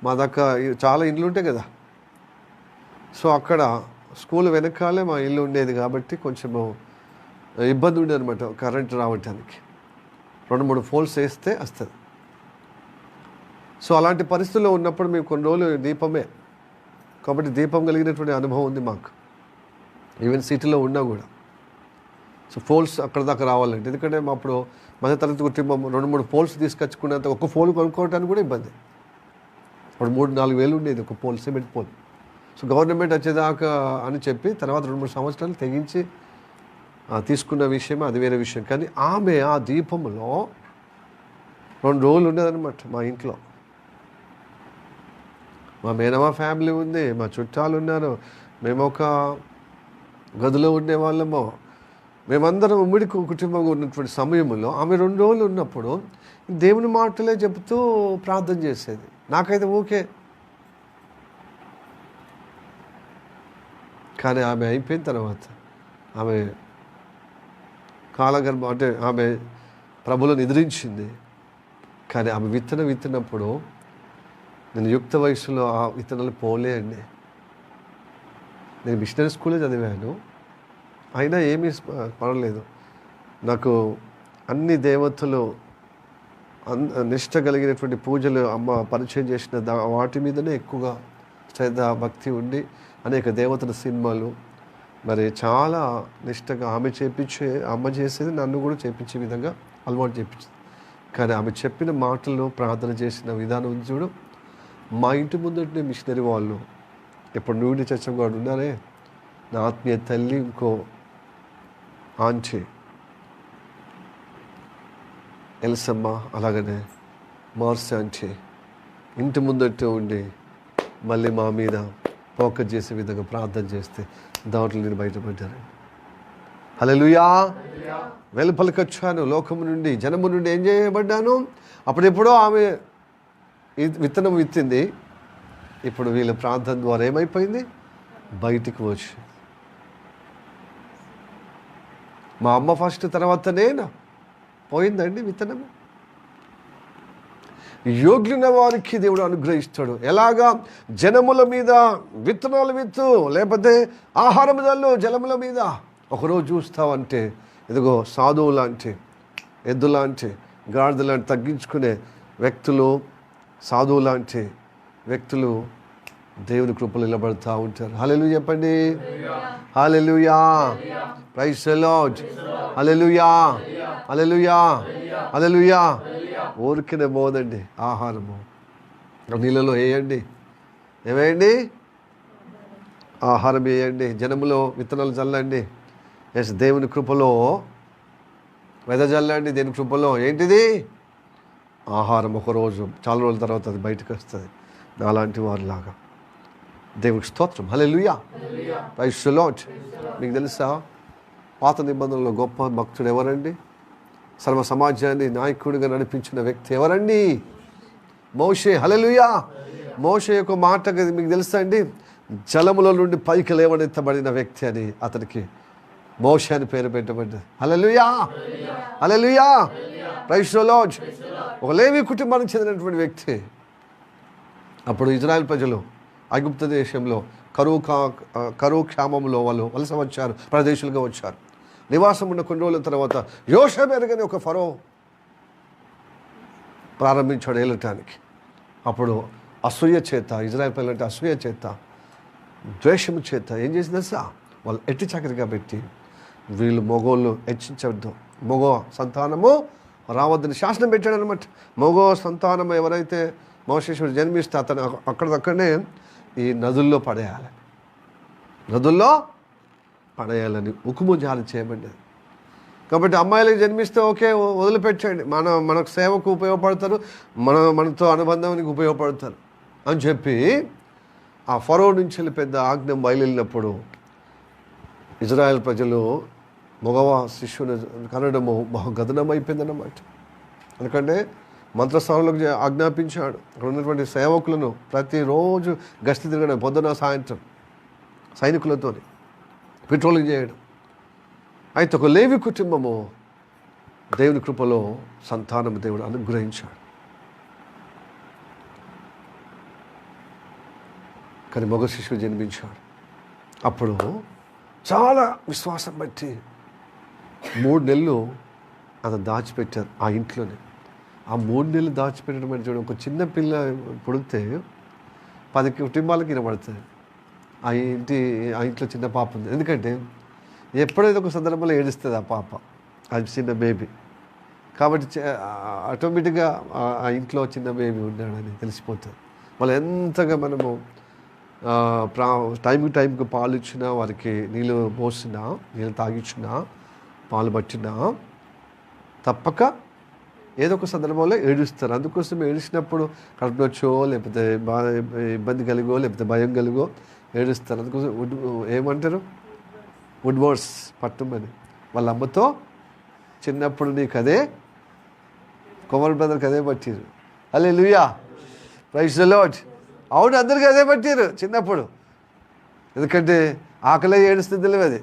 మా దగ్గర చాలా ఇండ్లు ఉంటాయి కదా. సో అక్కడ స్కూల్ వెనకాలే మా ఇల్లు ఉండేది కాబట్టి కొంచెము ఇబ్బంది ఉండేది అనమాట కరెంట్ రావటానికి. 2-3 పోల్స్ వేస్తే వస్తుంది. సో అలాంటి పరిస్థితుల్లో ఉన్నప్పుడు మేము కొన్ని రోజులు దీపమే, కాబట్టి దీపం కలిగినటువంటి అనుభవం ఉంది మాకు, ఈవెన్ సిటీలో ఉన్నా కూడా. సో పోల్స్ అక్కడ దాకా రావాలంటే, ఎందుకంటే మా అప్పుడు మధ్యతరగతి కుటుంబం 2-3 పోల్స్ తీసుకొచ్చుకున్నంత ఒక పోల్ కొనుక్కోవడానికి కూడా ఇబ్బంది. అప్పుడు 3-4 వేలు ఉండేది ఒక pole, cement pole. So government వచ్చేదాకా అని చెప్పి తర్వాత 2-3 సంవత్సరాలు తెగించి తీసుకున్న విషయం అది వేరే విషయం. కానీ ఆమె ఆ దీపంలో 2 రోజులు ఉండేదన్నమాట మా ఇంట్లో. మా మేనమా ఫ్యామిలీ ఉంది, మా చుట్టాలు ఉన్నారు, మేము ఒక గదిలో ఉండేవాళ్ళము. మేమందరం ఉమ్మడి కుటుంబంగా ఉన్నటువంటి సమయంలో ఆమె 2 రోజులు ఉన్నప్పుడు దేవుని మాటలే చెబుతూ ప్రార్థన చేసేది. నాకైతే ఓకే. కానీ ఆమె అయిపోయిన తర్వాత ఆమె కాలగర్భం అంటే ఆమె ప్రభువులను ఎదిరించింది. కానీ ఆమె విత్తనప్పుడు నేను యుక్త వయసులో ఆ విత్తనాలు పోలే అండి. నేను మిషనరీ స్కూల్లో చదివాను, అయినా ఏమీ పడలేదు. నాకు అన్ని దేవతలు నిష్ట కలిగినటువంటి పూజలు అమ్మ పరిచయం చేసిన వాటి మీదనే ఎక్కువగా శ్రద్ధ భక్తి ఉండి అనేక దేవతల సినిమాలు మరి చాలా నిష్టగా ఆమె అమ్మ చేసేది నన్ను కూడా చేపించే విధంగా అలవాటు చేపించింది. కానీ ఆమె చెప్పిన మాటల్లో ప్రార్థన చేసిన విధానం ఉంది చూడు. మా ఇంటి ముందటనే మిషనరీ వాళ్ళు ఇప్పుడు నూనె చచ్చంగాడు ఉన్నారే, నా ఆత్మీయ తల్లి, ఇంకో ఆంటీ ఎల్సమ్మ, అలాగనే మార్స్ ఆంటీ ఇంటి ముందట ఉండి మళ్ళీ మా మీద ఫోకస్ చేసే విధంగా ప్రార్థన చేస్తే దాంట్లో నేను బయటపడ్డాను. హల్లెలూయా. వెలుపలికి వచ్చాను, లోకము నుండి జనము నుండి ఏం చేయబడ్డాను. అప్పుడెప్పుడో ఆమె విత్తనం విత్తింది, ఇప్పుడు వీళ్ళ ప్రార్థన ద్వారా ఏమైపోయింది, బయటికి వచ్చి. మా అమ్మ ఫస్ట్, తర్వాత నేను పోయిందండి విత్తనము. యోగ్యుల వారికి దేవుడు అనుగ్రహిస్తాడు. ఎలాగా? జనముల మీద విత్తనాలు విత్తు, లేకపోతే ఆహారం జల్లు జలముల మీద. ఒకరోజు చూస్తావంటే ఇదిగో సాధువు లాంటి, ఎద్దు లాంటి, గాడిద లాంటి తగ్గించుకునే వ్యక్తులు, సాధువు లాంటి వ్యక్తులు దేవుని కృపలు నిలబడుతూ ఉంటారు. హల్లెలూయా చెప్పండి. హల్లెలూయా, ప్రైజ్ ది లార్డ్. హల్లెలూయా, హల్లెలూయా, హల్లెలూయా. ఊరికినే పోదండి ఆహారము, నీళ్ళలో వేయండి, ఏమేయండి, ఆహారం వేయండి, జనములో విత్తనాలు చల్లండి. ఎస్, దేవుని కృపలో వెదజల్లండి దేని కృపలో. ఏంటిది? ఆహారం. ఒకరోజు చాలా రోజుల తర్వాత అది బయటకు వస్తుంది. నాలాంటి వారిలాగా. దేవునికి స్తోత్రం. హల్లెలూయా. Praise the lord. మీకు తెలుసా పాత నిబంధనలో గొప్ప భక్తుడు ఎవరండి? సర్వ సమాజాన్ని నాయకుడిగా నడిపించిన వ్యక్తి ఎవరండి? మోషే. హల్లెలూయా. మోషే యొక్క మాట మీకు తెలుసా అండి? జలముల నుండి పైకి లేవనెత్తబడిన వ్యక్తి అని అతనికి మోషే అని పేరు పెట్టబడ్డది. Hallelujah. Hallelujah. Praise the lord. ఒక లేవి కుటుంబానికి చెందినటువంటి వ్యక్తి. అప్పుడు ఇజ్రాయెల్ ప్రజలు ఐగుప్తు దేశంలో కరువు క్షామంలో వాళ్ళు వలస వచ్చారు, ప్రదేశులుగా వచ్చారు. నివాసం ఉన్న కొన్ని రోజుల తర్వాత యోషేబెతు ఒక ఫరో ప్రారంభించాడు ఏలటానికి. అప్పుడు అసూయ చేత, ఇజ్రాయెల్ ప్రజలంటే అసూయ చేత, ద్వేషము చేత ఏం చేసింది తెలుసా? వాళ్ళు ఎట్టి చాకరిగా పెట్టి వీళ్ళు మగోళ్ళు హెచ్చించవద్దు, మగో సంతానము రావద్దని శాసనం పెట్టాడు అనమాట. మగో సంతానం ఎవరైతే మోషేశ్వరుడు జన్మిస్తే అతను అక్కడనే ఈ నదుల్లో పడేయాలి, నదుల్లో పడేయాలని హుకుము జారీ చేయబడ్డది. కాబట్టి అమ్మాయిలకు జన్మిస్తే ఓకే, వదిలిపెట్టండి, మనకు సేవకు ఉపయోగపడతారు, మనతో అనుబంధానికి ఉపయోగపడతారు అని చెప్పి ఆ ఫరో నుంచి పెద్ద ఆజ్ఞ బయలుదేరినప్పుడు ఇజ్రాయెల్ ప్రజలు మగవ శిష్యుని కనడము బహుగదనం అయిపోయిందన్నమాట. ఎందుకంటే మంత్రస్థానంలోకి ఆజ్ఞాపించాడు. అక్కడ ఉన్నటువంటి సేవకులను ప్రతిరోజు గస్తీ తిరగడం, పొద్దున సాయంత్రం సైనికులతో పెట్రోలింగ్ చేయడం. అయితే ఒక లేవి కుటుంబము దేవుని కృపలో సంతానం దేవుడు అనుగ్రహించాడు. కానీ మగ శిశువు జన్మించాడు. అప్పుడు చాలా విశ్వాసం బట్టి 3 నెలలు అతను దాచిపెట్టారు ఆ ఇంట్లోనే. ఆ 3 నెలలు దాచిపెట్టడం అంటే చూడండి, ఒక చిన్న పిల్ల పుడితే 10 కుటుంబాలకు వినబడుతుంది. ఆ ఇంట్లో చిన్న పాప ఉంది. ఎందుకంటే ఎప్పుడైతే ఒక సందర్భంలో ఏడుస్తుంది ఆ పాప, అది చిన్న బేబీ. కాబట్టి ఆటోమేటిక్గా ఆ ఇంట్లో చిన్న బేబీ ఉన్నాడని తెలిసిపోతుంది. వాళ్ళు ఎంతగా మనము టైంకి పాలు ఇచ్చినా, వారికి నీళ్ళు పోసినా, నీళ్ళు తాగించినా, పాలు పట్టినా తప్పక ఏదో ఒక సందర్భంలో ఏడుస్తారు. అందుకోసం ఏడిచినప్పుడు కడుపు నొచ్చో, లేకపోతే బాగా ఇబ్బంది కలిగో, లేకపోతే భయం కలిగో ఏడుస్తారు. అందుకోసం ఏమంటారు, వుడ్ వర్డ్స్ పట్టుమని. వాళ్ళ అమ్మతో చిన్నప్పుడు నీకు అదే, కొమర్ బ్రదర్కి అదే పట్టిరు. హల్లెలూయా. Praise the lord. అవును, అందరికీ అదే పట్టిరు చిన్నప్పుడు. ఎందుకంటే ఆకలి ఏడుస్తుంది తెలియదు,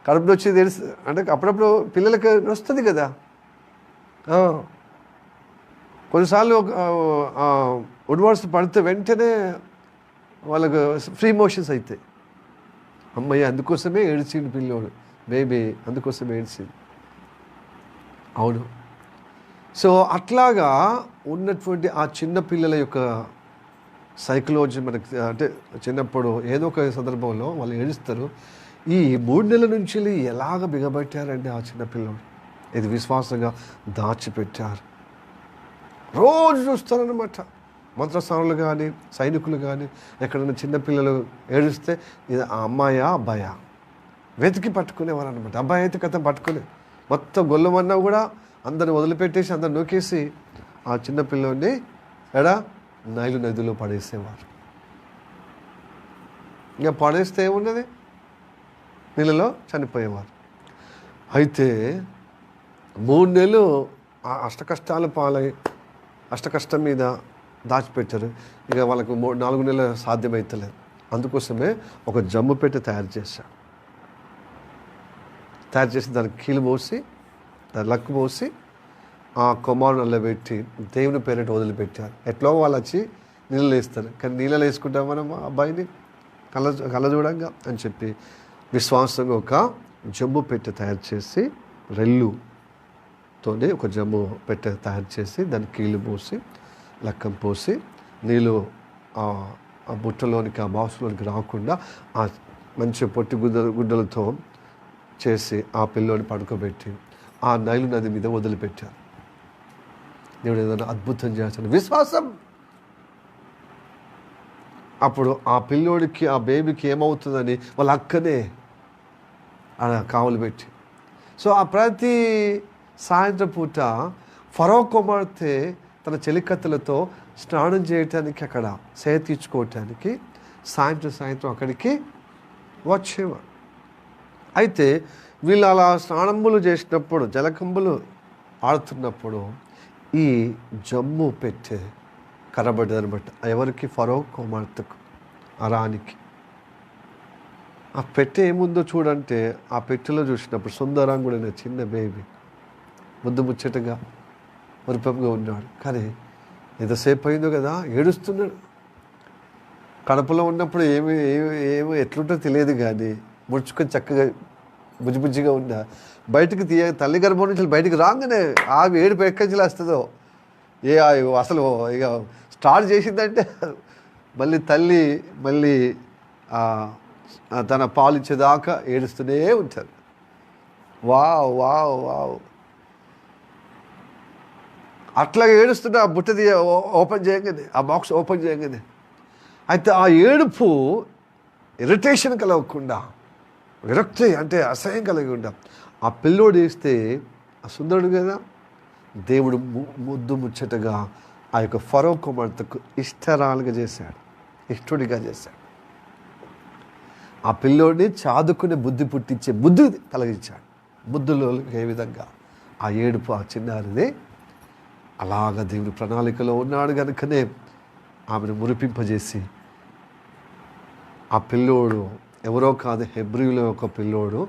కడుపు వచ్చేది ఏడుస్తుంది. అంటే అప్పుడప్పుడు పిల్లలకి వస్తుంది కదా. కొన్నిసార్లు వుడ్ వర్డ్స్ పడితే వెంటనే వాళ్ళకు ఫ్రీ మోషన్స్ అవుతాయి. అమ్మయ్య అందుకోసమే ఏడ్చిండు పిల్లోడు, బేబీ అందుకోసమే ఏడ్చింది. అవును. సో అట్లాగా ఉన్నటువంటి ఆ చిన్న పిల్లల యొక్క సైకలాజీ మనకి, అంటే చిన్నప్పుడు ఏదో ఒక సందర్భంలో వాళ్ళు ఏడుస్తారు. ఈ 3 నెలల నుంచి ఎలాగ బిగబట్టారండి ఆ చిన్నపిల్లలు, ఇది విశ్వాసంగా దాచిపెట్టారు. రోజు చూస్తారనమాట. మంత్రస్థానాలు కానీ, సైనికులు కానీ, ఎక్కడైనా చిన్నపిల్లలు ఏడుస్తే ఇది ఆ అమ్మాయా అబ్బాయా వెతికి పట్టుకునేవారు అనమాట. అబ్బాయి అయితే కథ పట్టుకునే మొత్తం గొల్లమన్నా కూడా అందరిని వదిలిపెట్టేసి, అందరిని నొక్కేసి ఆ చిన్నపిల్లని నైలు నదిలో పడేసేవారు. ఇంకా పడేస్తే ఏమున్నది, నీళ్ళలో చనిపోయేవారు. అయితే 3 నెలలు ఆ అష్టకష్టాల పాలై అష్టకష్టం మీద దాచిపెట్టారు. ఇక వాళ్ళకు 4 నెలలు సాధ్యమవుతలేదు. అందుకోసమే ఒక జమ్ము పెట్టి తయారు చేసి దానికి కీలు పోసి, దాని లక్కు పోసి, ఆ కొమ్మారునల్లో పెట్టి దేవుని పేరిట వదిలిపెట్టారు. ఎట్లో వాళ్ళు వచ్చి నీళ్ళు వేస్తారు. కానీ నీళ్ళలో వేసుకుంటాం మనం అబ్బాయిని కళ్ళ చూడంగా అని చెప్పి విశ్వాసంగా ఒక జమ్ము పెట్టె తయారు చేసి, రెల్లుతోనే ఒక జమ్ము పెట్టె తయారు చేసి దానికి కీళ్ళు పోసి, లక్కం పోసి, నీళ్ళు ఆ బుట్టలోనికి, ఆ బాక్స్లోనికి రాకుండా ఆ మంచి పొట్టి గుడ్డలతో చేసి ఆ పిల్లోని పడుకోబెట్టి ఆ నైలు నది మీద వదిలిపెట్టారు. దేవుడు ఏదైనా అద్భుతం చేస్తాడు. విశ్వాసం. అప్పుడు ఆ పిల్లోడికి, ఆ బేబీకి ఏమవుతుందని వాళ్ళ అక్కనే కావలు పెట్టి సో ఆ ప్రతి సాయంత్రం పూట ఫరో కుమార్తె తన చెలికత్తెలతో స్నానం చేయటానికి, అక్కడ సేద తీర్చుకోవటానికి సాయంత్రం అక్కడికి వచ్చేవారు. అయితే వీళ్ళు అలా స్నానములు చేసినప్పుడు, జలకంబులు ఆడుతున్నప్పుడు ఈ జమ్ము పెట్టె కనబడ్డది అనమాట. ఎవరికి? ఫరో కుమార్తెకు, ఆ రాణికి. ఆ పెట్టె ఏముందో చూడంటే, ఆ పెట్టెలో చూసినప్పుడు సుందరాంగుడైన చిన్న బేబీ ముద్దు ముచ్చటగా మురిపంగా ఉన్నాడు. కానీ ఎంతసేపు అయిందో కదా, ఏడుస్తున్నాడు. కడుపులో ఉన్నప్పుడు ఏమి ఎట్లుంటో తెలియదు, కానీ ముడుచుకొని చక్కగా బుజ్జిబుజ్జిగా ఉందా, బయటికి తల్లి గర్భం నుంచి బయటికి రాగానే ఆ ఏడుపు ఎక్కడి వస్తుందో, అసలు ఇక స్టార్ట్ చేసిందంటే మళ్ళీ తల్లి తన పాలు ఇచ్చేదాకా ఏడుస్తూనే ఉంటారు. వావ్ వావ్ వావ్ అట్లా ఏడుస్తుంటే ఆ బుట్టది ఓపెన్ చేయగానే, ఆ బాక్స్ ఓపెన్ చేయగానే, అయితే ఆ ఏడుపు ఇరిటేషన్ కలగకుండా, విరక్తి అంటే అసహ్యం కలగకుండా ఆ పిల్లోడు వేస్తే, ఆ సుందరుడు కదా, దేవుడు ముద్దు ముచ్చటగా ఆ యొక్క ఫరో కుమార్తెకు ఇష్టరాలుగా చేశాడు, ఇష్టడిగా చేశాడు. ఆ పిల్లోడిని చాదుకునే బుద్ధి పుట్టించే బుద్ధి కలిగించాడు. బుద్ధులో ఏ విధంగా ఆ ఏడుపు ఆ చిన్నారిది అలాగ దేవుడి ప్రణాళికలో ఉన్నాడు కనుకనే ఆమెను మురిపింపజేసి, ఆ పిల్లోడు ఎవరో కాదు, హెబ్రీలో ఒక పిల్లోడు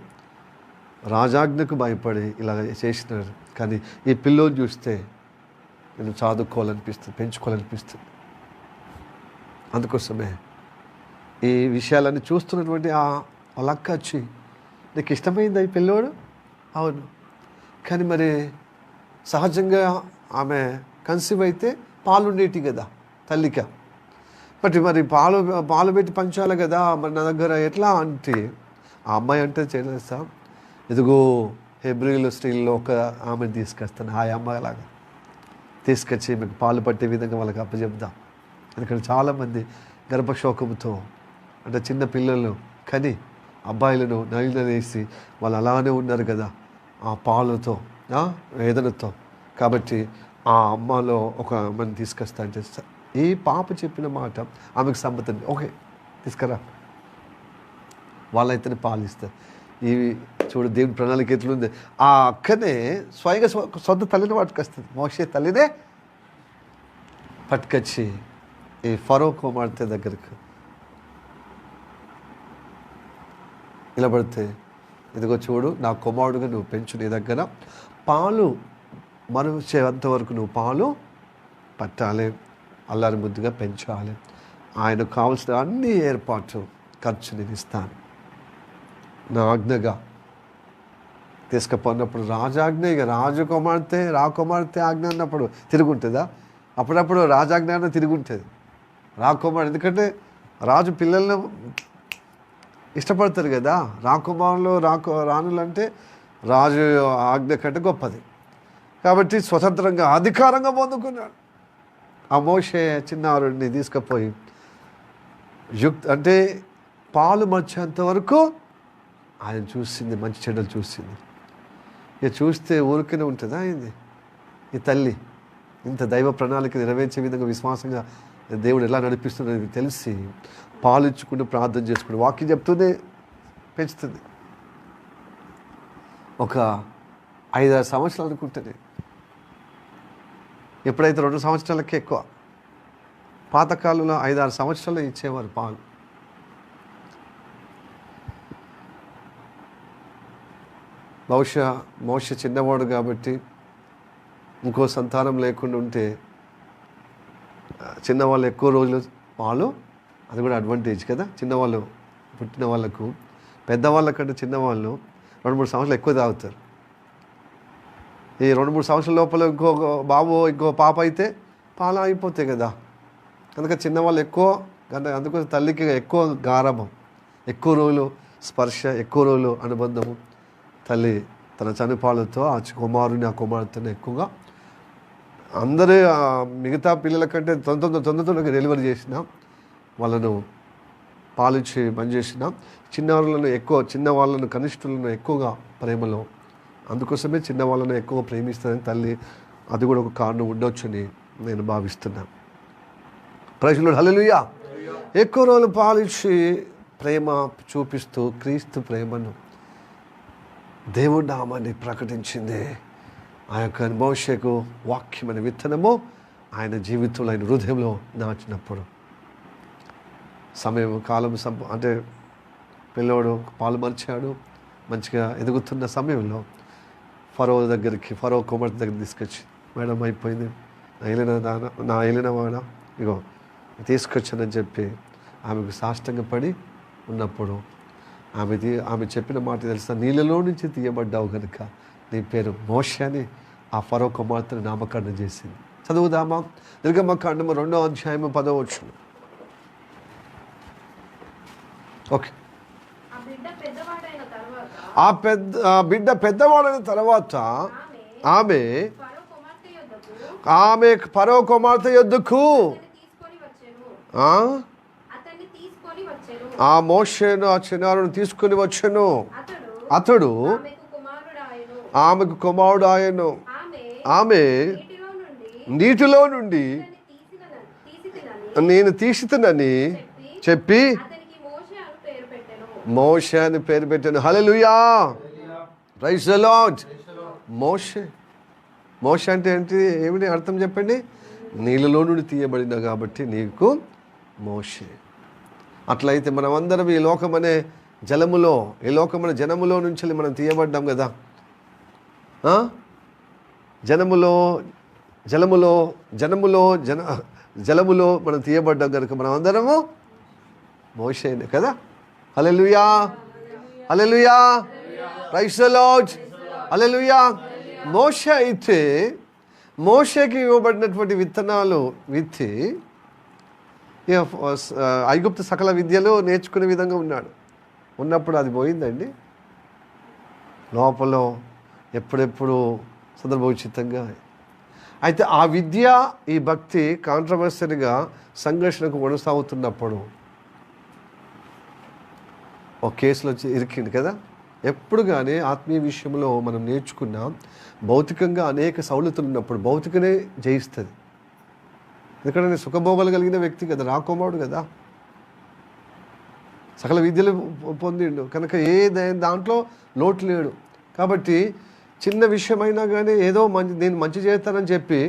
రాజాజ్ఞకు భయపడి ఇలా చేసినాడు. కానీ ఈ పిల్లోని చూస్తే నేను చదువుకోవాలనిపిస్తుంది, పెంచుకోవాలనిపిస్తుంది. అందుకోసమే ఈ విషయాలన్నీ చూస్తున్నటువంటి ఆ లక్క వచ్చి, నీకు ఇష్టమైంది ఈ పిల్లోడు? అవును. కానీ మరి సహజంగా ఆమె కన్సీవ్ అయితే పాలు ఉండేటి కదా తల్లిక, మరి పాలు పెట్టి పంచాలి కదా, మరి నా దగ్గర ఎట్లా అంటే, ఆ అమ్మాయి అంటే చేస్తా, ఇదిగో హెబ్రీలో స్త్రీల్లో ఒక ఆమెను తీసుకొస్తాను, ఆ అమ్మాయి లాగా తీసుకొచ్చి మీకు పాలు పట్టే విధంగా వాళ్ళకి అప్పచెప్దాం. ఎందుకంటే చాలామంది గర్భశోకంతో, అంటే చిన్న పిల్లలు కానీ అబ్బాయిలను నలినలేసి వాళ్ళు అలానే ఉన్నారు కదా ఆ పాలతో, వేదనతో. కాబట్టి ఆ అమ్మలో ఒక అమ్మని తీసుకొస్తా అంటే, ఈ పాప చెప్పిన మాట ఆమెకు సమ్మతం, ఓకే తీసుకురా, వాళ్ళైతేనే పాలిస్తారు. ఇవి చూడు దేవుని ప్రణాళిక ఎట్లుంది. ఆ అక్కనే స్వయంగా సొంత తల్లిని పట్టుకొస్తుంది. మోషే తల్లినే పట్టుకొచ్చి ఈ ఫరో కుమార్తె దగ్గరకు నిలబడితే, ఇదిగో చూడు నా కుమారుడుగా నువ్వు పెంచు, నీ దగ్గర పాలు మరుచేంత వరకు నువ్వు పాలు పట్టాలి, అల్లారి ముద్దుగా పెంచాలి, ఆయనకు కావాల్సిన అన్ని ఏర్పాట్లు ఖర్చు నేను ఇస్తాను, నా ఆజ్ఞగా తీసుకుపోయినప్పుడు. రాజాజ్ఞ, ఇక రాకుమార్తె ఆజ్ఞ అన్నప్పుడు తిరుగుంటుందా? అప్పుడప్పుడు రాజాజ్ఞ తిరుగుంటుంది, రాకుమారుడు. ఎందుకంటే రాజు పిల్లలను ఇష్టపడతారు కదా. రాకుమారులు రాణులు అంటే రాజు ఆజ్ఞ కంటే గొప్పది. కాబట్టి స్వతంత్రంగా అధికారంగా పొందుకున్నాడు. ఆ మోషే చిన్నారుడిని తీసుకుపోయి అంటే పాలు మర్చేంత వరకు ఆయన చూసింది, మంచి చెడ్డలు చూసింది. ఇక చూస్తే ఊరికనే ఉంటుందా అయింది. ఈ తల్లి ఇంత దైవ ప్రణాళిక నెరవేర్చే విధంగా విశ్వాసంగా దేవుడు ఎలా నడిపిస్తున్నది తెలిసి పాలు ఇచ్చుకుంటూ ప్రార్థన చేసుకుంటూ వాక్యం చెప్తూనే పెంచుతుంది. ఒక 5-6 సంవత్సరాలు అనుకుంటుంది. ఎప్పుడైతే 2 సంవత్సరాలకే ఎక్కువ, పాతకాలంలో 5-6 సంవత్సరాలు ఇచ్చేవారు పాలు. బహుశా మోషే చిన్నవాడు కాబట్టి ఇంకో సంతానం లేకుండా ఉంటే చిన్నవాళ్ళు ఎక్కువ రోజులు పాలు, అది కూడా అడ్వాంటేజ్ కదా. చిన్నవాళ్ళు పుట్టిన వాళ్ళకు పెద్దవాళ్ళకంటే చిన్నవాళ్ళు 2-3 సంవత్సరాలు ఎక్కువ తాగుతారు. ఈ 2-3 సంవత్సరాల లోపల ఇంకో బాబు ఇంకో పాప అయితే పాలు అయిపోతాయి కదా. అందుకని చిన్నవాళ్ళు ఎక్కువ, అందుకోసం తల్లికి ఎక్కువ గారాబం, ఎక్కువ రోజులు స్పర్శ, ఎక్కువ రోజులు అనుబంధము. తల్లి తన చనిపాలతో ఆ కుమారుని, ఆ కుమార్తెను ఎక్కువగా అందరూ మిగతా పిల్లల కంటే తొందరగా డెలివరీ చేసిన వాళ్ళను పాలిచ్చి బంద్ చేసిన చిన్నవాళ్ళను కనిష్ఠులను ఎక్కువగా ప్రేమలో అందుకోసమే చిన్నవాళ్ళని ఎక్కువ ప్రేమిస్తుందని తల్లి, అది కూడా ఒక కారణం ఉండొచ్చని నేను భావిస్తున్నాను. ప్రజలు హల్లెలూయా. ఎక్కువ రోజులు పాలించి ప్రేమ చూపిస్తూ క్రీస్తు ప్రేమను, దేవుడి నామాన్ని ప్రకటించింది ఆ యొక్క మోషేకు వాక్యమైన విత్తనము ఆయన జీవితంలో, ఆయన హృదయంలో నాచినప్పుడు సమయం కాలం అంటే పిల్లోడు పాలు మరిచాడు, మంచిగా ఎదుగుతున్న సమయంలో ఫరో కుమార్తె దగ్గర తీసుకొచ్చి, మేడం అయిపోయింది, నా ఏలిన వాడ ఇగో తీసుకొచ్చానని చెప్పి ఆమెకు సాష్టంగపడి ఉన్నప్పుడు ఆమె చెప్పిన మాట తెలుసా, నీళ్ళలో నుంచి తీయబడ్డావు కనుక నీ పేరు మోషే అని ఆ ఫరో కుమార్తెను నామకరణం చేసింది. చదువుదామా? నిర్గమకాండము 2వ అధ్యాయము 10వ వచనం. ఓకే. ఆ బిడ్డ పెద్దవాడైన తర్వాత ఆమె ఫరో కుమార్తె యొద్దకు ఆ మోషేను ఆ చిన్నారును తీసుకొని వచ్చెను. అతడు ఆమెకు కుమారుడు ఆయను. ఆమె నీటిలో నుండి నేను తీసితనని చెప్పి మోషే అని పేరు పెట్టాను. హల్లెలూయా, ప్రైజ్ ది లార్డ్. మోషే అంటే ఏంటి, ఏమిటి అర్థం చెప్పండి? నీళ్ళలో నుండి తీయబడిన కాబట్టి నీకు మోషే. అట్లయితే మనం అందరం ఈ లోకమనే జనములో నుంచి మనం తీయబడ్డాం కదా. జలములో మనం తీయబడ్డాం కనుక మనం అందరము మోషేనే కదా. హల్లెలూయా, హల్లెలూయా, ప్రైజ్ ది లార్డ్, హల్లెలూయా. మోషే అయితే మోషేకి ఇవ్వబడినటువంటి విత్తనాలు విత్తి ఐగుప్తు సకల విద్యలు నేర్చుకునే విధంగా ఉన్నప్పుడు అది పోయిందండి లోపల ఎప్పుడెప్పుడు సందర్భోచితంగా. అయితే ఆ విద్య ఈ భక్తి కాంట్రవర్సరీగా సంఘర్షణకు కొనసాగుతున్నప్పుడు ఒక కేసులో ఇరికింది కదా. ఎప్పుడు కానీ ఆత్మీయ విషయంలో మనం నేర్చుకున్న భౌతికంగా అనేక సౌలతులు ఉన్నప్పుడు భౌతికనే జయిస్తుంది. ఎందుకంటే నేను సుఖభోగాలు కలిగిన వ్యక్తి కదా, రాకుమారుడు కదా, సకల విద్యలు పొందిండు కనుక దాంట్లో లోటు లేడు. కాబట్టి చిన్న విషయమైనా కానీ ఏదో నేను మంచి చేస్తానని చెప్పి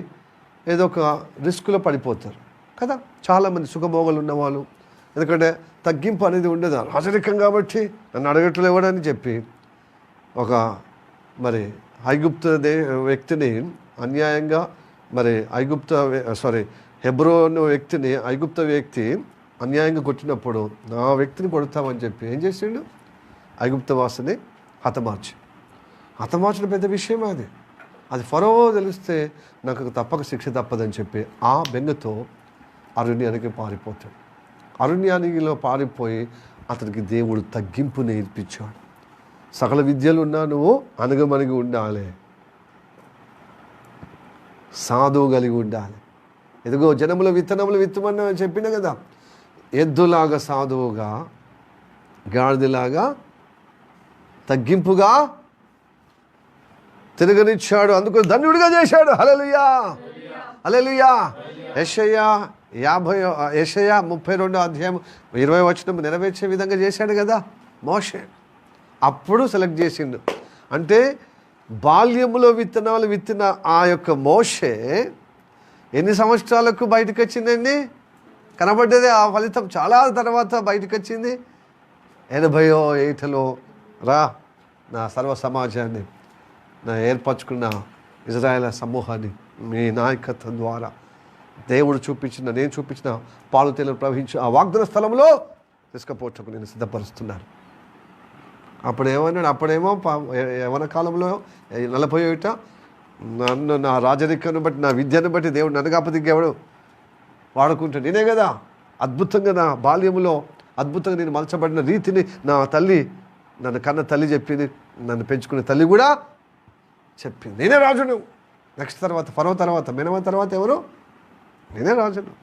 ఏదో ఒక రిస్క్లో పడిపోతారు కదా చాలామంది సుఖభోగాలు ఉన్నవాళ్ళు. ఎందుకంటే తగ్గింపు అనేది ఉండదు, రాజరికం కాబట్టి నన్ను అడగట్లు ఇవ్వడని చెప్పి ఒక ఐగుప్తు వ్యక్తిని అన్యాయంగా హెబ్రోను వ్యక్తిని ఐగుప్త వ్యక్తి అన్యాయంగా కొట్టినప్పుడు నా వ్యక్తిని కొడతామని చెప్పి ఏం చేసిండు, ఐగుప్త వాసిని హతమార్చడం పెద్ద విషయం. అది ఫరో తెలిస్తే నాకు తప్పక శిక్ష తప్పదని చెప్పి ఆ బెంగతో అరణ్యానికి పారిపోతాడు. అరణ్యానికిలో పారిపోయి అతనికి దేవుడు తగ్గింపు నేర్పించాడు. సకల విద్యలు ఉన్నా నువ్వు అనగమనిగి ఉండాలి, సాధువు కలిగి ఉండాలి. ఎదుగో జనముల విత్తనములు విత్తమని చెప్పిన కదా, ఎద్దులాగా సాధువుగా, గాడిదలాగా తగ్గింపుగా తిరగనిచ్చాడు, అందుకు ధన్యుడిగా చేశాడు. హల్లెలూయా, హల్లెలూయా. యెషయా 32వ అధ్యాయం 20వ వచనం నెరవేర్చే విధంగా చేశాడు కదా మోషే. అప్పుడు సెలెక్ట్ చేసిండు. అంటే బాల్యములో విత్తనాలు విత్తిన ఆ యొక్క మోషే ఎన్ని సంవత్సరాలకు బయటకు వచ్చిందండి, కనబడ్డదే. ఆ ఫలితం చాలా తర్వాత బయటకు వచ్చింది. 80వ ఏటలో నా సర్వ సమాజాన్ని, నా ఏర్పరచుకున్న ఇజ్రాయేల్ సమూహాన్ని మీ నాయకత్వం ద్వారా దేవుడు నేను చూపించిన పాలు తేనెలు ప్రవహించి ఆ వాగ్దాన స్థలంలో తీసుకుపోవటకు నేను సిద్ధపరుస్తున్నాను. అప్పుడేమో యవన కాలంలో 40 ఏట నన్ను నా రాజరికాన్ని బట్టి నా విద్యను బట్టి దేవుడు నన్ను కాకపోతే ఇంకెవడు వాడుకుంటాడు. నేనే కదా అద్భుతంగా నా బాల్యంలో అద్భుతంగా నేను మలచబడిన రీతిని నా తల్లి, నన్ను కన్న తల్లి చెప్పింది, నన్ను పెంచుకునే తల్లి కూడా చెప్పింది. నేనే రాజును. నెక్స్ట్ తర్వాత ఫరో తర్వాత మెనవ తర్వాత ఎవరు, నేనే రాజును,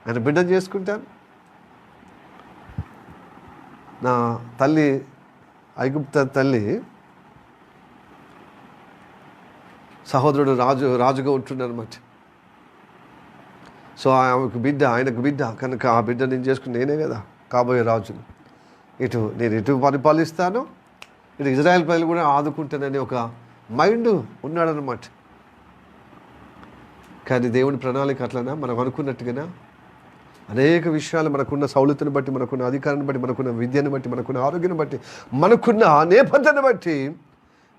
ఆయన బిడ్డను చేసుకుంటాను. నా తల్లి ఐగుప్త తల్లి సహోదరుడు రాజుగా ఉంటుండనమాట. సో ఆయనకు బిడ్డ కనుక ఆ బిడ్డ నేను చేసుకుని నేనే కదా కాబోయే రాజును. నేను ఎటు పరిపాలిస్తాను, ఇటు ఇజ్రాయెల్ ప్రజలు కూడా ఆదుకుంటానని ఒక మైండ్ ఉన్నాడనమాట. కానీ దేవుని ప్రణాళిక అట్లనా మనం అనుకున్నట్టుగా అనేక విషయాలు మనకున్న సౌలతుని బట్టి, మనకున్న అధికారాన్ని బట్టి, మనకున్న విద్యను బట్టి, మనకున్న ఆరోగ్యాన్ని బట్టి, మనకున్న నేపథ్యాన్ని బట్టి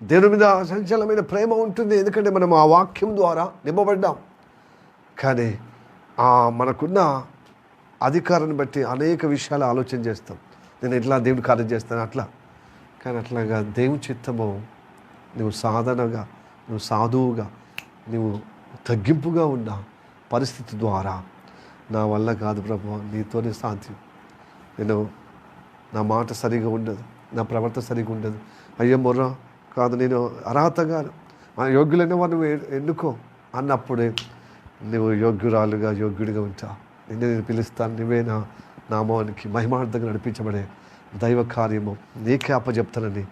దేవుని మీద సంచలనమైన ప్రేమ ఉంటుంది. ఎందుకంటే మనం ఆ వాక్యం ద్వారా నింపబడ్డాం. కానీ మనకున్న అధికారాన్ని బట్టి అనేక విషయాలు ఆలోచన చేస్తాం. నేను ఎట్లా దేవుని కార్యం చేస్తాను అట్లా. కానీ అట్లాగా దేవుని చిత్తము నువ్వు సాధనగా, నువ్వు సాధువుగా, నువ్వు తగ్గింపుగా ఉన్న పరిస్థితి ద్వారా నా వల్ల కాదు ప్రభువా, నీతోనే సాధ్యం. నా మాట సరిగా ఉండదు, నా ప్రవర్తన సరిగా ఉండదు, అయ్యో మొర్ర కాదు, నేను అర్హతగా యోగ్యులైన వారు నువ్వు ఎన్నుకో అన్నప్పుడే నువ్వు యోగ్యుడిగా ఉంటావు. నేను పిలుస్తాను, నువ్వే నా నామానికి మహిమార్థంగా నడిపించబడే దైవ కార్యము నీకే అప్పచెప్తానని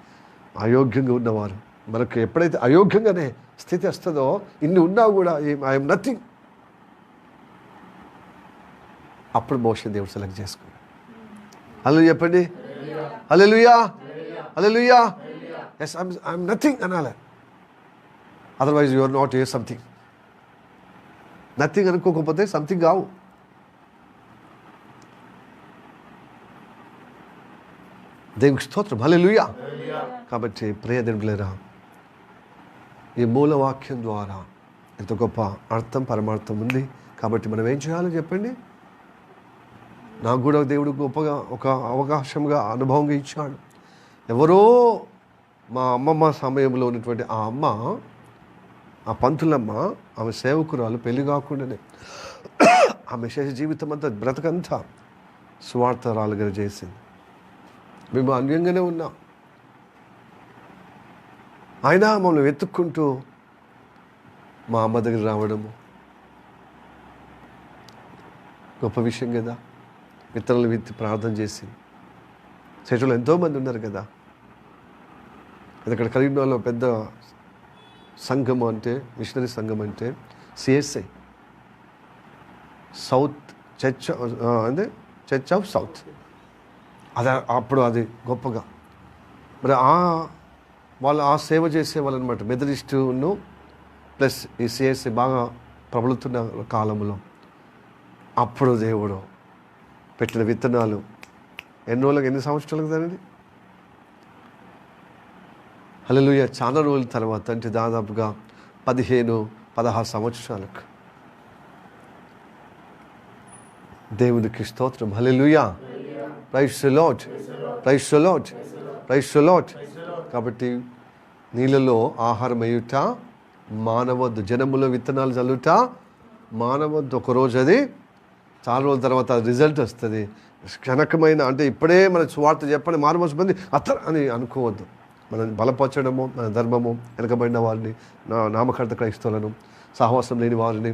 అయోగ్యంగా ఉన్నవారు, మనకు ఎప్పుడైతే అయోగ్యంగానే స్థితి వస్తుందో, ఇన్ని ఉన్నా కూడా ఐఎమ్ నథింగ్, అప్పుడు మోషే దేవుడు సెలెక్ట్ చేసుకున్నాడు. హల్లెలూయా చెప్పండి, hallelujah, hallelujah. Yes, I'm nothing అనాలి. Otherwise you are not a something. Nothing అనుకోకపోతే సంథింగ్ కావు. దేవునికి స్తోత్రం, హల్లెలూయా. కాబట్టి ప్రియ దేవులారా, ఈ మూలవాక్యం ద్వారా ఎంత గొప్ప అర్థం పరమార్థం ఉంది. కాబట్టి మనం ఏం చేయాలో చెప్పండి. నాకు కూడా దేవుడు గొప్పగా ఒక అవకాశంగా అనుభవంగా ఇచ్చాడు. ఎవరో మా అమ్మమ్మ సమయంలో ఉన్నటువంటి ఆ అమ్మ, ఆ పంతులమ్మ, ఆమె సేవకురాలు పెళ్లి కాకుండానే ఆమె చేసే జీవితం అంతా బ్రతకంతా సువార్తరాలుగా చేసింది. మేము అన్యంగానే ఉన్నాం. ఆయన మమ్మల్ని వెతుక్కుంటూ మా అమ్మ దగ్గర రావడము గొప్ప విషయం కదా. విత్తనాలు విత్తి ప్రార్థన చేసి చేతులు ఎంతోమంది ఉన్నారు కదా. ఇక్కడ కరీంనగర్లో పెద్ద సంఘం అంటే, మిషనరీ సంఘం అంటే CSI, south church of south. అప్పుడు అది గొప్పగా మరి వాళ్ళు ఆ సేవ చేసేవాళ్ళు అనమాట. మెథడిస్టును ప్లస్ ఈ సిఎస్ఐ బాగా ప్రబలుతున్న కాలంలో అప్పుడు దేవుడు పెట్టిన విత్తనాలు ఎన్ని సంవత్సరాలకు దానిది, హల్లెలూయా, చాలా రోజుల తర్వాత, అంటే దాదాపుగా 15-16 సంవత్సరాలకు. దేవునికి స్తోత్రం, hallelujah, praise the lord, praise the lord, praise the lord. కాబట్టి నీళ్ళలో ఆహారం వేయుట మానవద్దు, జనములో విత్తనాలు చల్లుట మానవద్దు. ఒకరోజు అది, చాలా రోజుల తర్వాత అది రిజల్ట్ వస్తుంది. క్షణకమైన, అంటే ఇప్పుడే మన సువార్త చెప్పని మారుమోసు మంది అని అనుకోవద్దు. మనం బలపరచడము, మన ధర్మము, వెనకబడిన వారిని, నామకర్త క్రైస్తవులను, సహవాసం లేని వారిని,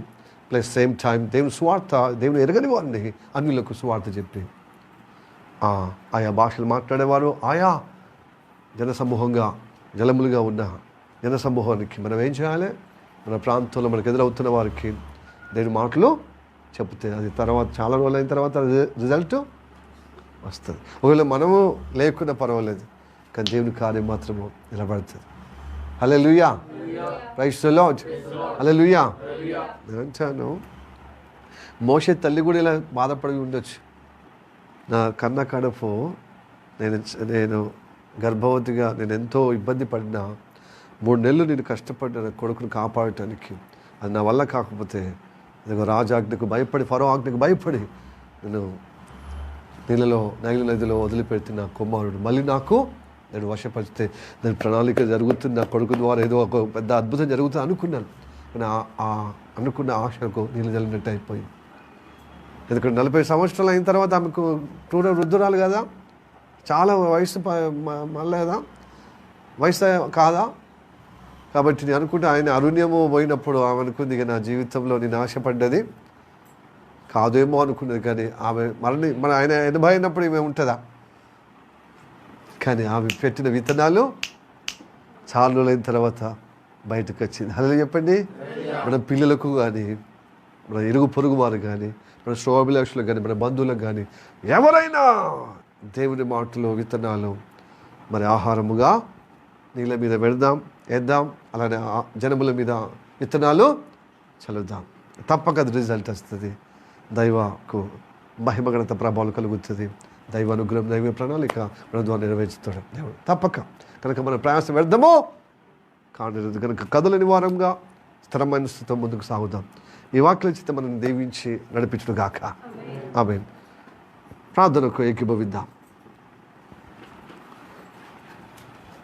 ప్లస్ సేమ్ టైం దేవుని సువార్త, దేవుని ఎరగని వారిని అన్యులకు సువార్త చెప్పి ఆయా భాషలు మాట్లాడేవారు, ఆయా జనసమూహంగా జలములుగా ఉన్న జనసమూహానికి మనం ఏం చేయాలి? మన ప్రాంతంలో మనకు ఎదురవుతున్న వారికి దేవుని మాటలు చెప్తే అది తర్వాత చాలా రోజులు అయిన తర్వాత రిజల్ట్ వస్తుంది. ఒకవేళ మనము లేకుండా పర్వాలేదు, కానీ దేవుని కార్యం మాత్రము నిలబడుతుంది. హల్లెలూయా, ప్రైజ్ ది లార్డ్, హల్లెలూయా. నేను అంటాను, మోషే తల్లి కూడా ఇలా బాధపడి ఉండొచ్చు. నా కన్న కడుపు నేను గర్భవతిగా నేను ఎంతో ఇబ్బంది పడినా, 3 నెలలు నేను కష్టపడ్డా కొడుకును కాపాడటానికి. అది నా వల్ల కాకపోతే రాజాజ్ఞకు భయపడి, ఫరో ఆజ్ఞకు భయపడి నేను నైలు నదిలో వదిలిపెడితే నా కుమారుడు మళ్ళీ నేను వశపరిస్తే నేను ప్రణాళిక జరుగుతుంది, నా కొడుకు ద్వారా ఏదో ఒక పెద్ద అద్భుతం జరుగుతుంది అనుకున్నాను. కానీ అనుకున్న ఆశకు నీళ్ళు జల్లినట్టు అయిపోయింది. ఎందుకంటే 40 సంవత్సరాలు అయిన తర్వాత ఆమెకు వృద్ధురాలు కదా, చాలా వయసు మళ్ళీ కదా, వయసు కాదా. కాబట్టి నేను అనుకుంటే ఆయన అరుణ్యము పోయినప్పుడు ఆమె అనుకుంది, ఇక నా జీవితంలో నేను ఆశపడ్డది కాదేమో అనుకున్నది. కానీ ఆమె మన ఆయన 80 అయినప్పుడు ఈమె ఉంటుందా? కానీ ఆమె పెట్టిన విత్తనాలు చాలా రోజులైన తర్వాత బయటకు వచ్చింది. హల్లెలూయా చెప్పండి. మన పిల్లలకు కానీ, మన ఇరుగు పొరుగు వారు కానీ, మన శోభిలాషులకు కానీ, మన బంధువులకు కానీ ఎవరైనా దేవుని మాటలు విత్తనాలు మరి ఆహారముగా నీళ్ళ మీద వేద్దాం. అలానే జనముల మీద విత్తనాలు చల్లుదాం. తప్పక అది రిజల్ట్ వస్తుంది. దైవకు మహిమగణత ప్రభావం కలుగుతుంది. దైవ అనుగ్రహం, దైవ ప్రణాళిక మన ద్వారా నెరవేర్చుతాడు దేవుడు తప్పక. కనుక మన ప్రయాసం వ్యర్థమో కానిది కనుక కదలని వారంగా స్థిరమైన స్థితితో ముందుకు సాగుదాం. ఈ వాక్యాల చేత మనం దీవించి నడిపించును గాక. ఆమేన్. ప్రార్థనకు ఏకీభవిద్దాం.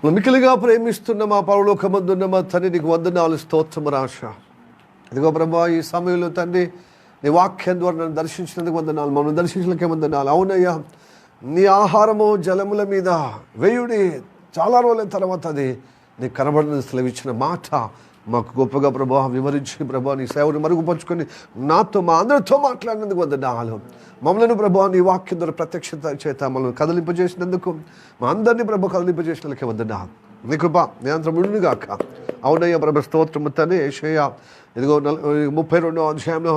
మిక్కిలిగా ప్రేమిస్తున్న మా పరలోకమందున్న మా తండ్రి, నీకు వందనాలు, స్తోత్రము రాశ. ఇదిగో ప్రభా, ఈ సమయంలో తండ్రి నీ వాక్యం ద్వారా నన్ను దర్శించినందుకు వందనాలు, మమ్మల్ని దర్శించడానికి వందనాలు. అవునయ్యా, నీ ఆహారము జలముల మీద వేయుడి. చాలా రోజుల తర్వాత అది నీకు కనబడిన సెలవిచ్చిన మాట మాకు గొప్పగా ప్రభా వివరించి ప్రభా నీ సేవను మరుగుపరుచుకొని నాతో మా అందరితో మాట్లాడినందుకు వందనాలు. మమ్మల్ని ప్రభా నీ వాక్యం ద్వారా ప్రత్యక్షత చేత మమ్మల్ని కదిలింపజేసినందుకు, మా అందరినీ ప్రభా కదిలింపజేసినందుకే వందనాలు. నీ కృప నియంత్రణ ఉండుగాక. అవునయ్యా ప్రభా, స్తోత్రము తండ్రి. యెషయా ఇదిగో 32వ అధ్యాయంలో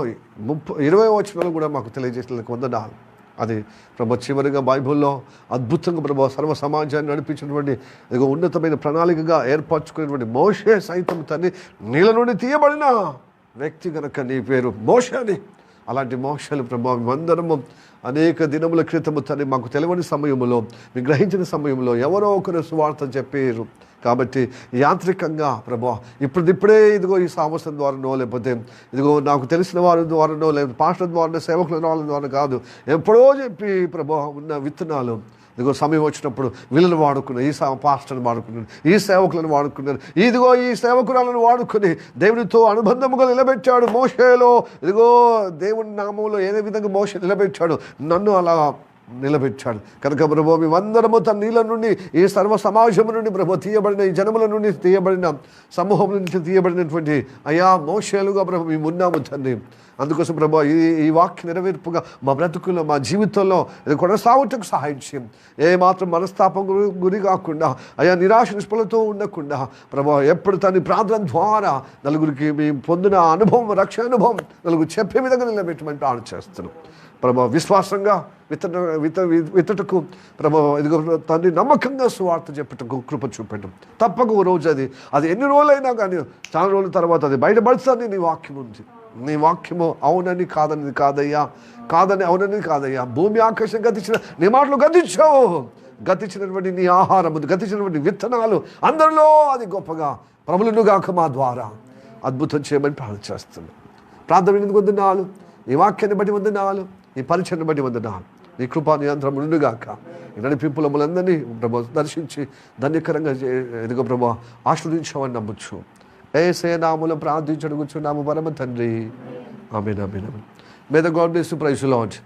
20వ వచనాలు కూడా మాకు తెలియజేసినందుకు వందనాలు. అది ప్రభా చివరిగా బైబిల్లో అద్భుతంగా ప్రభా సర్వ సమాజాన్ని నడిపించినటువంటి ఇదిగో ఉన్నతమైన ప్రణాళికగా ఏర్పరచుకునేటువంటి మోషే సైతం తండ్రి నీళ్ళ నుండి తీయబడిన వ్యక్తి కనుక నీ పేరు మోషే అని. అలాంటి మోషాలు ప్రభా మేమందరము అనేక దినముల క్రితము తండ్రి మాకు తెలియని సమయంలో, మీకు గ్రహించిన సమయంలో ఎవరో ఒకరు సువార్త చెప్పారు. కాబట్టి యాంత్రికంగా ప్రభా ఇప్పుడే ఇదిగో ఈ సామస్యం ద్వారానో, లేకపోతే ఇదిగో నాకు తెలిసిన వారి ద్వారానో, లేకపోతే పాస్టర్ ద్వారా, సేవకుల ద్వారా కాదు, ఎప్పుడో చెప్పి ప్రభా ఉన్న విత్తనాలు ఇదిగో సమయం వచ్చినప్పుడు వీళ్ళని వాడుకున్నారు, ఈ పాస్టర్ని వాడుకున్నారు, ఈ సేవకులను వాడుకున్నారు, ఇదిగో ఈ సేవకురాలను వాడుకొని దేవునితో అనుబంధముగా నిలబెట్టాడు మోషేలో. ఇదిగో దేవుని నామంలో ఏ విధంగా మోషే నిలబెట్టాడు, నన్ను అలా నిలబెట్టాడు. కనుక ప్రభు మేమందరము తన నీళ్ళ నుండి, ఈ సర్వ సమాజం నుండి ప్రభు తీయబడిన, ఈ జనముల నుండి తీయబడిన, సమూహం నుంచి తీయబడినటువంటి అయా మోషేలుగా ప్రభు మేము ఉన్నాము తండ్రి. అందుకోసం ప్రభు ఈ వాక్య నెరవేర్పుగా మా బ్రతుకుల్లో, మా జీవితంలో ఇది కొనసాగుటకు సహాయం చేయం. ఏ మాత్రం మనస్తాపం గురి కాకుండా, అయా నిరాశ నిష్ఫలతో ఉండకుండా ప్రభు ఎప్పుడు తన ప్రార్థన ద్వారా నలుగురికి మేము పొందిన అనుభవం, రక్షణ అనుభవం నలుగురు చెప్పే విధంగా నిలబెట్టమని ప్రార్థన చేస్తున్నాం ప్రభు. విశ్వాసంగా విత్తటకు ప్రభు ఇదిగో తండ్రి నమ్మకంగా సువార్త చెప్పటకు కృప చూపెట్టం. తప్పక ఒక రోజు అది ఎన్ని రోజులైనా కానీ చాలా రోజుల తర్వాత అది బయటపడుతుంది. నీ వాక్యం ఉంది, నీ వాక్యము అవునని కాదని కాదయ్యా, కాదని అవునని కాదయ్యా. భూమి ఆకాశం గతించిన నీ మాటలు గతించావు. గతించినటువంటి నీ ఆహారము, గతించినటువంటి విత్తనాలు అందరిలో అది గొప్పగా ప్రబలునుగాక మా ద్వారా అద్భుతం చేయమని ప్రార్థన చేస్తున్నాను. ప్రార్థన వినేందుకు వందనాలు, ఈ వాక్యాన్ని బట్టి వందనాలు, ఈ పరిచయాన్ని బట్టి వందనాలు. నీ కృపా నియంత్రణ ఉండుగాక. ఈ నడిపింపుల మనందరినీ ప్రభు దర్శించి ధన్యకరంగా ఎదుగో ప్రభు ఆశీర్వదించామని నమ్మొచ్చు. యేసయ్య నామములో ప్రార్థించుచున్నాము పరమ తండ్రి. Amen. Amen. May the God bless you. Praise the lord.